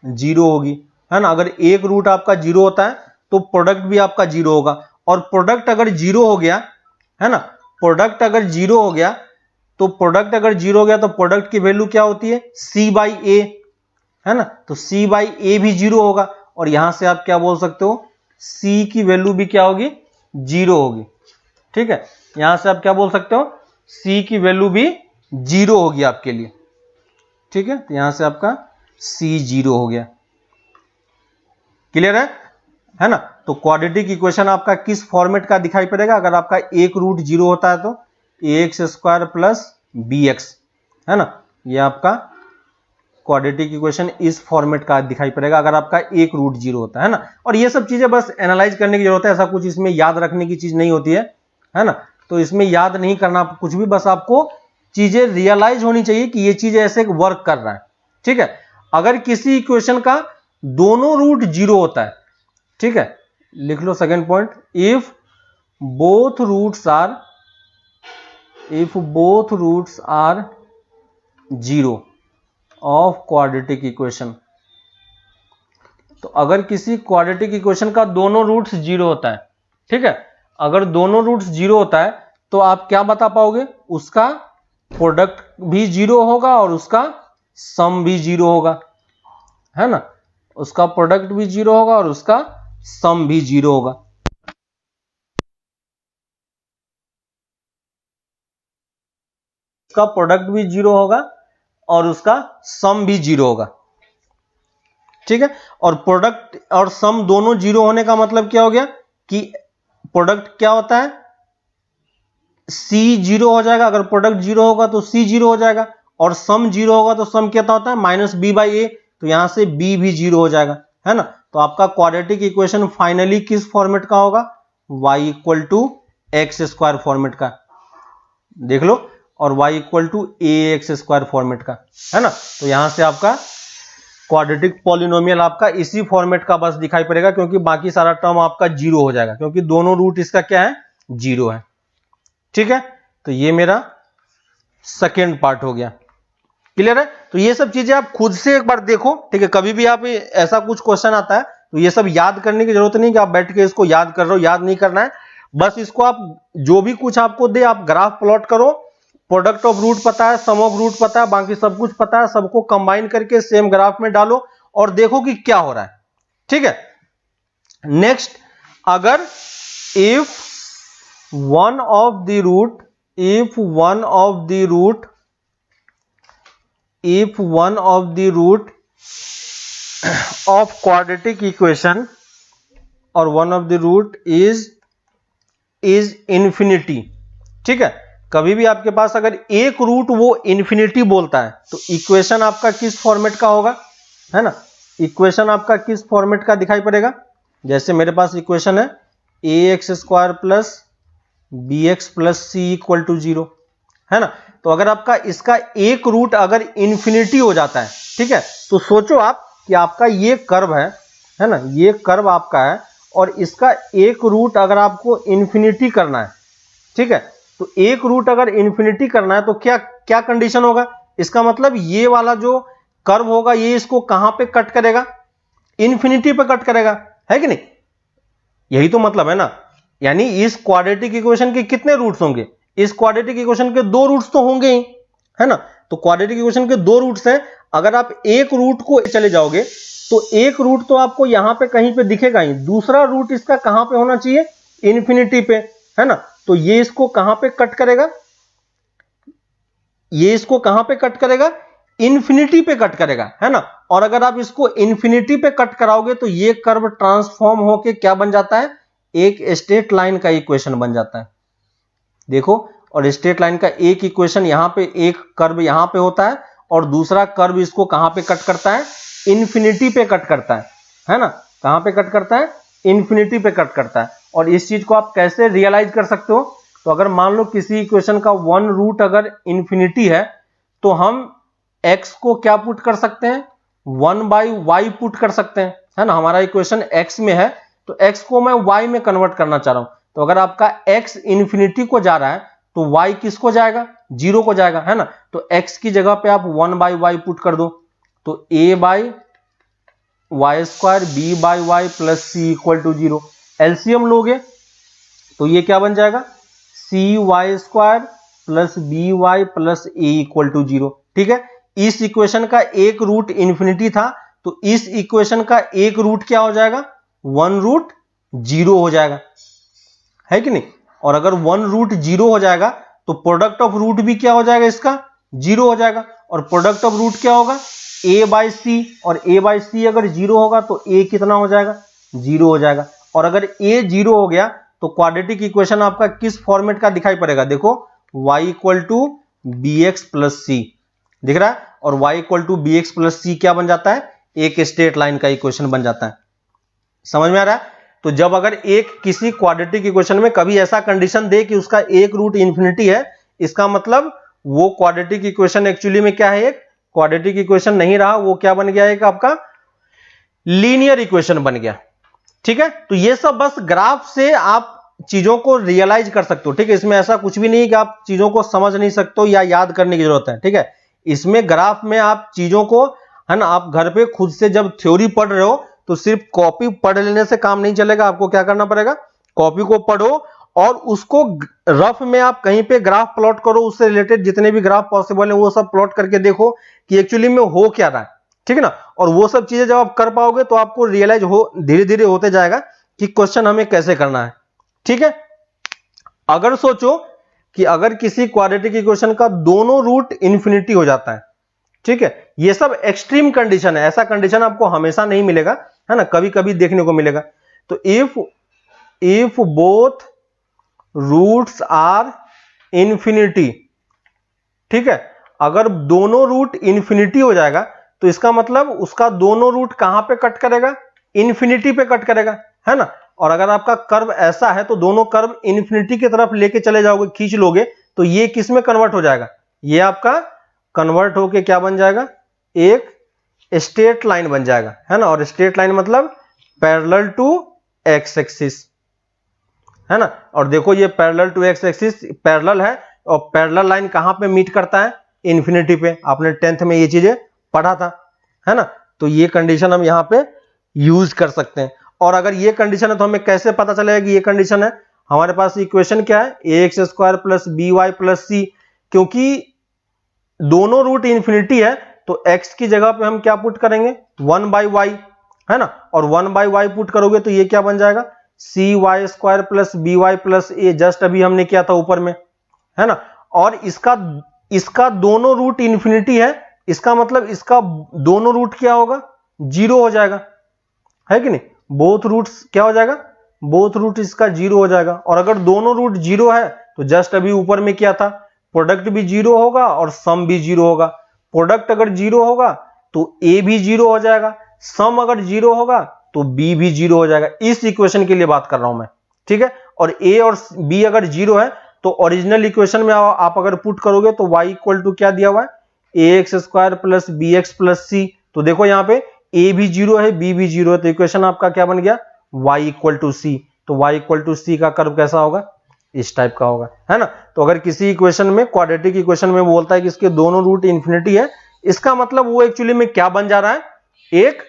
0 होगी, है ना। अगर एक रूट आपका 0 होता है तो प्रोडक्ट भी आपका 0 होगा, और प्रोडक्ट अगर 0 हो गया, है ना, प्रोडक्ट अगर 0 हो गया तो प्रोडक्ट की वैल्यू क्या होती है, c/a, है ना। तो c/a भी 0 होगा, और यहां से आप क्या बोल सकते हो, c की वैल्यू भी क्या होगी, 0 होगी, ठीक है। यहां से आप क्या बोल सकते हो, c की वैल्यू भी 0 होगी आपके लिए, ठीक है। तो यहां से आपका c 0 हो गया, क्लियर है ना। तो क्वाड्रेटिक इक्वेशन आपका किस फॉर्मेट का दिखाई पड़ेगा, अगर आपका एक रूट 0 होता है तो ax² प्लस bx, है ना। ये आपका क्वाड्रेटिक इक्वेशन इस फॉर्मेट का दिखाई पड़ेगा अगर आपका एक रूट 0 होता है ना। और ये सब चीजें बस एनालाइज करने की जरूरत है, ऐसा कुछ इसमें याद रखने की चीज नहीं होती है ना। तो इसमें याद नहीं करना कुछ भी, बस आपको चीजें रियलाइज होनी चाहिए कि ये चीज ऐसे वर्क कर रहा है, ठीक है। अगर किसी इक्वेशन का दोनों रूट 0 होता है, ठीक है, लिख लो second point, if both roots are 0 of quadratic equation. तो अगर किसी क्वाड्रेटिक इक्वेशन का दोनों रूट्स 0 होता है, ठीक है, अगर दोनों रूट्स 0 होता है तो आप क्या बता पाओगे, उसका प्रोडक्ट भी 0 होगा और उसका सम भी 0 होगा, है ना। उसका प्रोडक्ट भी 0 होगा और उसका सम भी 0 होगा। उसका प्रोडक्ट भी 0 होगा और उसका सम भी 0 होगा, ठीक है। और प्रोडक्ट और सम दोनों जीरो होने का मतलब क्या हो गया कि प्रोडक्ट क्या होता है, सी जीरो हो जाएगा। अगर प्रोडक्ट जीरो होगा तो सी जीरो हो जाएगा, और सम जीरो होगा तो सम क्या होता है, माइनस बी बाई ए, तो यहां से बी भी जीरो हो जाएगा, है ना। तो आपका क्वाड्रेटिक इक्वेशन फाइनली किस फॉर्मेट का होगा, y equal to X square format का, देख लो, और y equal to A X square format का, है ना। तो यहां से आपका क्वाड्रेटिक पॉलिनोमियल आपका इसी फॉर्मेट का बस दिखाई पड़ेगा, क्योंकि बाकी सारा टर्म आपका जीरो हो जाएगा, क्योंकि दोनों रूट इसका क्या है, जीरो है। ठीक है, तो ये मेरा सेकेंड पार्ट हो गया, क्लियर है। तो ये सब चीजें आप खुद से एक बार देखो, ठीक है। कभी भी आप ऐसा कुछ क्वेश्चन आता है तो ये सब याद करने की जरूरत नहीं कि आप बैठ के इसको याद कर रहे हो, याद नहीं करना है। बस इसको आप जो भी कुछ आपको दे आप ग्राफ प्लॉट करो, प्रोडक्ट ऑफ रूट पता है, सम ऑफ रूट पता है, बाकी सब कुछ पता है, सबको कंबाइन करके सेम ग्राफ में डालो और देखो कि क्या हो रहा है। ठीक है, नेक्स्ट, अगर if one of the root if one of the root of quadratic equation or one of the root is infinity, ठीक है। कभी भी आपके पास अगर एक रूट वो इन्फिनिटी बोलता है तो इक्वेशन आपका किस फॉर्मेट का होगा, है ना। इक्वेशन आपका किस फॉर्मेट का दिखाई पड़ेगा, जैसे मेरे पास इक्वेशन है A X square plus B X plus C equal to zero, है ना। तो अगर आपका इसका एक रूट अगर इन्फिनिटी हो जाता है, ठीक है, तो सोचो आप कि आपका ये कर्व है ना, ये कर्व आपका है और इसका एक रूट अगर आपको इन्फिनिटी करना है, ठीक है, तो एक रूट अगर इन्फिनिटी करना है तो क्या क्या कंडीशन होगा, इसका मतलब ये वाला जो कर्व होगा ये इसको कहां पे कट करेगा, इन्फिनिटी पे कट करेगा, है कि नहीं। यही तो मतलब है ना, यानी इस क्वाड्रेटिक इक्वेशन के कितने रूट्स होंगे, इस क्वाड्रेटिक इक्वेशन के दो रूट्स तो होंगे ही, है ना। तो क्वाड्रेटिक इक्वेशन के दो रूट्स हैं, अगर आप एक रूट को चले जाओगे तो एक रूट तो आपको यहां पे कहीं पे दिखेगा ही, दूसरा रूट इसका कहां पे होना चाहिए, इन्फिनिटी पे, है ना। तो ये इसको कहां पे कट करेगा, ये इसको कहां पे कट करेगा, इन्फिनिटी पे कट करेगा, है ना। और अगर आप इसको इन्फिनिटी पे कट कराओगे तो ये कर्व ट्रांसफॉर्म होके क्या बन जाता है, एक स्ट्रेट लाइन का इक्वेशन बन जाता है, देखो। और स्ट्रेट लाइन का एक इक्वेशन यहां पे, एक कर्व यहां पे होता है और दूसरा कर्व इसको कहां पे कट करता है, इन्फिनिटी पे कट करता है ना। कहां पे कट करता है, इन्फिनिटी पे कट करता है। और इस चीज को आप कैसे रियलाइज कर सकते हो, तो अगर मान लो किसी इक्वेशन का वन रूट अगर इन्फिनिटी है तो हम x को क्या पुट कर सकते हैं, 1/y पुट कर सकते हैं, है ना। हमारा इक्वेशन x में है तो x को मैं y में कन्वर्ट करना चाह रहा हूं, तो अगर आपका x इन्फिनिटी को जा रहा है तो y किसको जाएगा, जीरो को जाएगा, है ना। तो x की जगह पे आप 1/y पुट कर दो, तो a/y square b/y plus C equal to zero. LCM लोगे तो ये क्या बन जाएगा, cy square plus by plus a equal to zero. ठीक है, इस इक्वेशन का एक रूट इन्फिनिटी था तो इस इक्वेशन का एक रूट क्या हो जाएगा, वन रूट जीरो हो जाएगा, है कि नहीं। और अगर वन रूट जीरो हो जाएगा तो प्रोडक्ट ऑफ रूट भी क्या हो जाएगा, इसका जीरो हो जाएगा। और प्रोडक्ट ऑफ रूट क्या होगा, a बाई सी, और a बाई सी अगर जीरो होगा तो a कितना हो जाएगा, जीरो हो जाएगा। और अगर a जीरो हो गया तो क्वाड्रेटिक इक्वेशन आपका किस फॉर्मेट का दिखाई पड़ेगा, देखो y equal to B X plus C दिख रहा है, और y equal to B X plus C क्या बन जाता है, एक स्ट्रेट लाइन का इक्वेशन बन जाता है। समझ में आ रहा है। तो जब अगर एक किसी क्वाड्रेटिक इक्वेशन में कभी ऐसा कंडीशन दे कि उसका एक रूट इन्फिनिटी है, इसका मतलब वो क्वाड्रेटिक इक्वेशन एक्चुअली में क्या है, एक क्वाड्रेटिक इक्वेशन नहीं रहा, वो क्या बन गया, एक आपका लीनियर इक्वेशन बन गया। ठीक है, तो ये सब बस ग्राफ से आप चीजों को रियलाइज कर सकते हो। ठीक है, इसमें ऐसा कुछ भी नहीं कि आप चीजों को समझ नहीं सकते हो या याद करने की जरूरत है। ठीक है, इसमें ग्राफ में आप चीजों को, है ना, आप घर पे खुद से जब थ्योरी पढ़ रहे हो तो सिर्फ कॉपी पढ़ लेने से काम नहीं चलेगा, आपको क्या करना पड़ेगा, कॉपी को पढ़ो और उसको रफ में आप कहीं पे ग्राफ प्लॉट करो, उससे रिलेटेड जितने भी ग्राफ पॉसिबल है वो सब प्लॉट करके देखो कि एक्चुअली में हो क्या रहा है। ठीक है ना, और वो सब चीजें जब आप कर पाओगे तो आपको रियलाइज हो, धीरे धीरे होते जाएगा कि क्वेश्चन हमें कैसे करना है। ठीक है, अगर सोचो कि अगर किसी क्वाड्रेटिक इक्वेशन का दोनों रूट इन्फिनिटी हो जाता है, ठीक है, ये सब एक्सट्रीम कंडीशन है, ऐसा कंडीशन आपको हमेशा नहीं मिलेगा, है ना, कभी कभी देखने को मिलेगा। तो if both roots are infinity, ठीक है, अगर दोनों रूट इन्फिनिटी हो जाएगा तो इसका मतलब उसका दोनों रूट कहां पे कट करेगा, इन्फिनिटी पे कट करेगा, है ना। और अगर आपका कर्व ऐसा है तो दोनों कर्व इन्फिनिटी की तरफ लेके चले जाओगे, खींच लोगे, तो ये किस में कन्वर्ट हो जाएगा, ये आपका कन्वर्ट होके क्या बन जाएगा, एक स्ट्रेट लाइन बन जाएगा, है ना। और स्ट्रेट लाइन मतलब पैरेलल टू एक्स एक्सिस, है ना। और देखो ये parallel to X axis parallel है, और पैरेलल लाइन कहां पे मीट करता है, इन्फिनिटी पे। आपने 10th में ये चीजें पढ़ा था, है ना। तो ये कंडीशन हम यहां पे यूज कर सकते हैं। और अगर ये कंडीशन है तो हमें कैसे पता चलेगा कि ये कंडीशन है, हमारे पास इक्वेशन क्या है, ax square plus B Y plus C, क्योंकि दोनों रूट इन्फिनिटी है तो x की जगह पे हम क्या पुट करेंगे, 1/y, है ना। और 1/y पुट करोगे तो ये क्या बन जाएगा, cy square plus B Y plus A, just अभी हमने किया था ऊपर में, है ना। और इसका दोनों रूट इन्फिनिटी है, इसका मतलब इसका दोनों रूट क्या होगा, 0 हो जाएगा, है कि नहीं। बोथ रूट्स क्या हो जाएगा, बोथ रूट इसका 0 हो जाएगा। और अगर दोनों रूट 0 है तो जस्ट अभी ऊपर में क्या था, प्रोडक्ट भी 0 होगा और सम भी 0 होगा। प्रोडक्ट अगर 0 होगा तो a भी 0 हो जाएगा, सम अगर 0 होगा तो b भी 0 हो जाएगा। इस इक्वेशन के लिए बात कर रहा हूं मैं, ठीक है। और a और b अगर 0 है तो ओरिजिनल इक्वेशन में आप अगर पुट करोगे तो y इक्वल टू क्या दिया हुआ है, ax square plus B X plus C. तो देखो यहाँ पे a भी 0 है, b भी 0 है, तो इक्वेशन आपका क्या बन गया, y इक्वल टू सी। तो y इक्वल टू सी का कर्व कैसा होगा, इस टाइप का होगा, है ना। तो अगर किसी इक्वेशन में, क्वाड्रेटिक इक्वेशन में बोलता है कि इसके दोनों रूट इन्फिनिटी है, इसका मतलब वो एक्चुअली में क्या बन जा रहा है, एक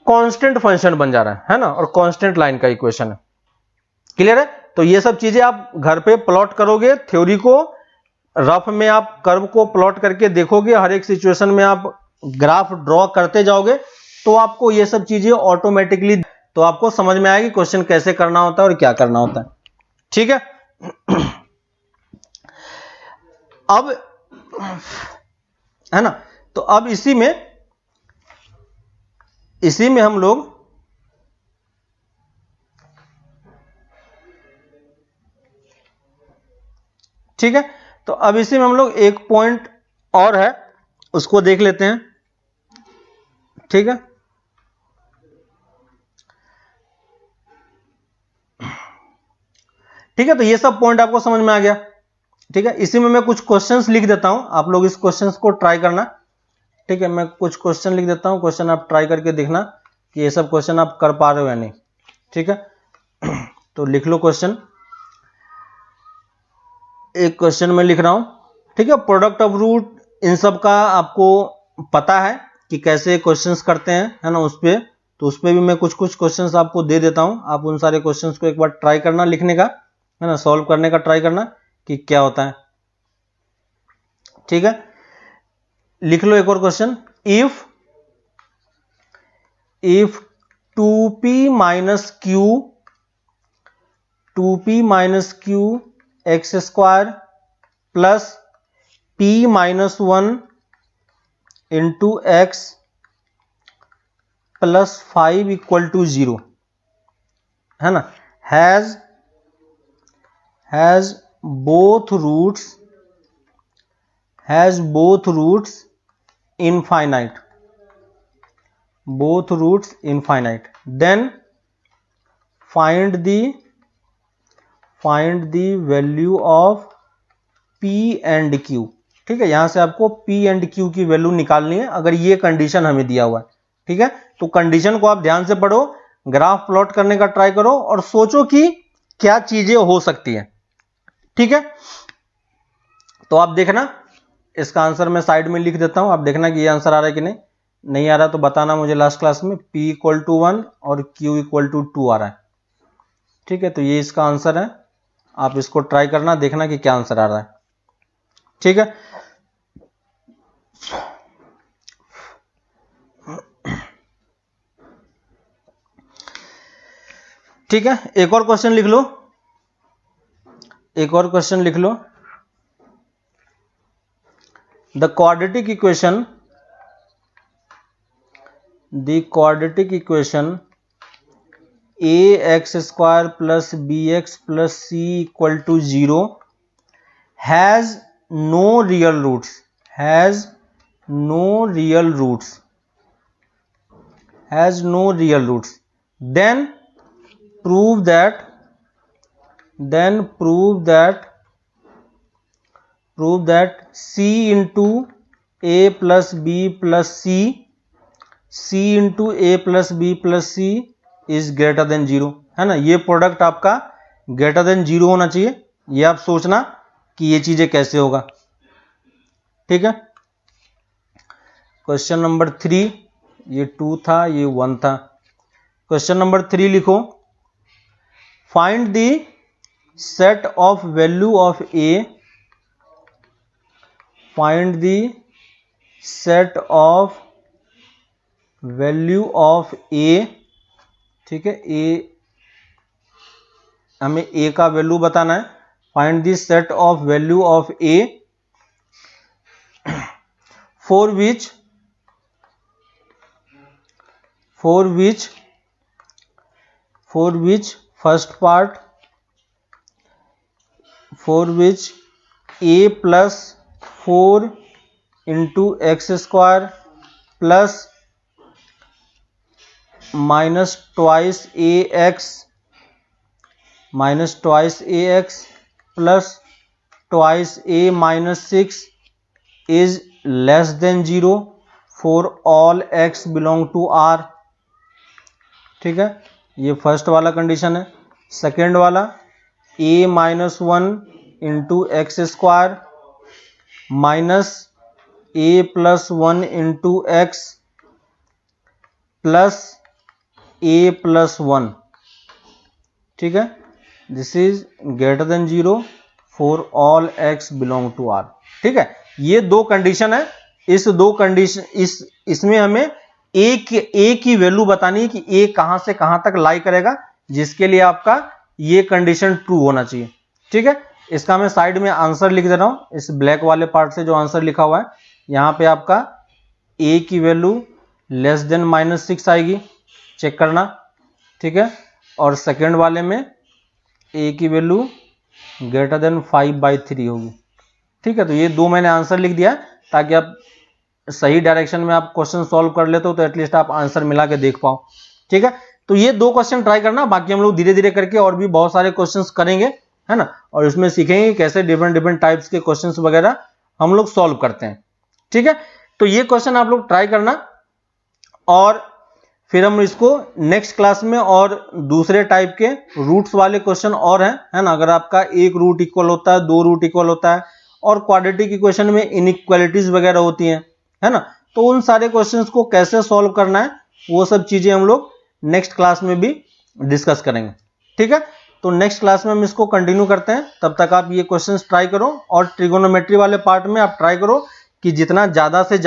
कांस्टेंट फंक्शन बन जा रहा है ना, और कांस्टेंट लाइन का इक्वेशन है। क्लियर है। तो ये सब चीजें आप घर पे प्लॉट करोगे, थ्योरी को रफ में आप कर्व को प्लॉट करके देखोगे, हर एक सिचुएशन में आप ग्राफ ड्रॉ करते जाओगे तो आपको ये सब चीजें ऑटोमेटिकली, तो आपको समझ में आएगी क्वेश्चन कैसे करना होता है और क्या करना होता है, ठीक है। अब, है ना, तो अब इसी में हम लोग ठीक है, तो अब इसी में हम लोग एक पॉइंट और है उसको देख लेते हैं, ठीक है। ठीक है, तो ये सब पॉइंट आपको समझ में आ गया, ठीक है। इसी में मैं कुछ क्वेश्चंस लिख देता हूं, आप लोग इस क्वेश्चंस को ट्राई करना, ठीक है। मैं कुछ क्वेश्चन लिख देता हूं, क्वेश्चन आप ट्राई करके देखना कि ये सब क्वेश्चन आप कर पा रहे हो या नहीं, ठीक है। तो लिख लो क्वेश्चन, एक क्वेश्चन में लिख रहा हूं, ठीक है। प्रोडक्ट ऑफ रूट इन सब का आपको पता है कि कैसे क्वेश्चंस करते हैं, है ना, उस पे, तो उस पे भी मैं कुछ क्वेश्चंस आपको दे देता हूं, आप उन सारे क्वेश्चंस को एक बार ट्राई करना लिखने का, है ना, सॉल्व करने का ट्राई करना कि क्या होता है, ठीक है। लिख लो एक और question, if 2p minus Q X square plus p minus 1 into X plus 5 equal to 0, है ना, has both roots infinite, then find the value of p and q, ठीक है। यहां से आपको p and q की वैल्यू निकालनी है अगर ये कंडीशन हमें दिया हुआ है, ठीक है। तो कंडीशन को आप ध्यान से पढ़ो, ग्राफ प्लॉट करने का ट्राई करो और सोचो कि क्या चीजें हो सकती है, ठीक है। तो आप देखना, इसका आंसर मैं साइड में लिख देता हूं, आप देखना कि ये आंसर आ रहा है कि नहीं आ रहा, तो बताना मुझे लास्ट क्लास में। p इक्वल टू 1 और q इक्वल टू 2 आ रहा है, ठीक है। तो ये इसका आंसर है, आप इसको ट्राई करना, देखना कि क्या आंसर आ रहा है, ठीक है। ठीक है, एक और क्वेश्चन लिख लो, the quadratic equation ax square plus bx plus c equal to 0 has no real roots, then prove that c into a plus b plus c into a plus b plus c is greater than 0, है ना। ये product आपका greater than 0 होना चाहिए। ये आप सोचना कि ये चीजें कैसे होगा, ठीक है। क्वेश्चन नंबर 3, ये 2 था, ये 1 था। क्वेश्चन नंबर 3 लिखो, find the set of value of A, find the set of value of A, ठीक है। ए, हमें ए का वैल्यू बताना है। Find the set of value of A for which first part, for which A plus 4 into X square plus minus twice ax plus twice a minus 6 is less than 0 for all x belong to R, ठीक है। ये first वाला condition है। Second वाला a minus 1 into X square minus a plus 1 into X plus a plus 1, ठीक है। This is greater than 0 for all x belong to R, ठीक है। ये दो कंडीशन है। इस दो कंडीशन इसमें हमें a की वैल्यू बतानी है कि a कहां से कहां तक लाई करेगा, जिसके लिए आपका ये कंडीशन ट्रू होना चाहिए, ठीक है। इसका मैं साइड में आंसर लिख दे रहा हूं। इस ब्लैक वाले पार्ट से जो आंसर लिखा हुआ है, यहां पे आपका a की वैल्यू लेस देन -6 आएगी, चेक करना, ठीक है। और सेकेंड वाले में a की वैल्यू ग्रेटर देन 5/3 होगी, ठीक है। तो ये दो मैंने आंसर लिख दिया ताकि आप सही डायरेक्शन में आप क्वेश्चन सॉल्व कर लेते हो, तो एटलीस्ट आप आंसर मिला के देख पाओ, ठीक है। तो ये दो क्वेश्चन ट्राई करना, बाकी हम लोग धीरे धीरे करके और भी बहुत सारे क्वेश्चंस करेंगे, है ना। और इसमें सीखेंगे कैसे डिफरेंट टाइप्स के क्वेश्चंस वगैरह हम लोग सॉल्व करते हैं, ठीक है। तो ये क्वेश्चन आप लोग ट्राई करना, और फिर हम इसको नेक्स्ट क्लास में और दूसरे टाइप के रूट्स वाले क्वेश्चन और हैं, है ना। अगर आपका एक रूट इक्वल होता है, दो रूट इक्वल होता है, और क्वाड्रेटिक इक्वेशन में इनइक्वालिटीज वगैरह होती हैं, है ना। तो उन सारे क्वेश्चंस को कैसे सॉल्व करना है, वो सब चीजें हम लोग नेक्स्ट क्लास में भी डिस्कस करेंगे, ठीक है। तो नेक्स्ट क्लास में हम इसको कंटिन्यू करते हैं। तब तक आप ये क्वेश्चंस ट्राई करो, और ट्रिगोनोमेट्री वाले पार्ट में आप ट्राई करो कि जितना ज्यादा से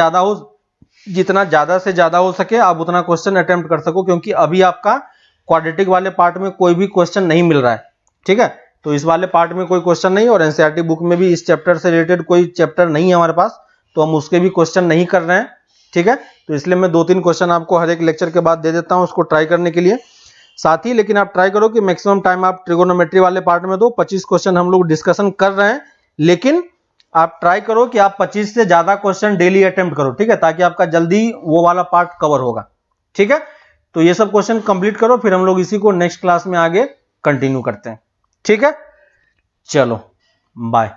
ज्यादा हो सके आप उतना क्वेश्चन अटेम्प्ट कर सको, क्योंकि अभी आपका क्वाड्रेटिक वाले पार्ट में कोई भी क्वेश्चन नहीं मिल रहा है, ठीक है। तो इस वाले पार्ट में कोई क्वेश्चन नहीं, और एनसीईआरटी बुक में भी इस चैप्टर से रिलेटेड कोई चैप्टर नहीं है हमारे पास, तो हम उसके भी क्वेश्चन नहीं कर रहे हैं, ठीक है। तो इसलिए मैं 2-3 क्वेश्चन आपको हर एक लेक्चर के बाद दे देता हूं उसको ट्राई करने के लिए साथ ही। लेकिन आप ट्राई करो कि मैक्सिमम टाइम आप ट्रिगोनोमेट्री वाले पार्ट में दो। 25 क्वेश्चन हम लोग डिस्कशन कर रहे हैं, लेकिन आप ट्राई करो कि आप 25 से ज्यादा क्वेश्चन डेली अटेम्प्ट करो, ठीक है, ताकि आपका जल्दी वो वाला पार्ट कवर होगा, ठीक है। तो ये सब क्वेश्चन कंप्लीट करो, फिर हम लोग इसी को नेक्स्ट क्लास में आगे कंटिन्यू करते हैं, ठीक है। चलो बाय।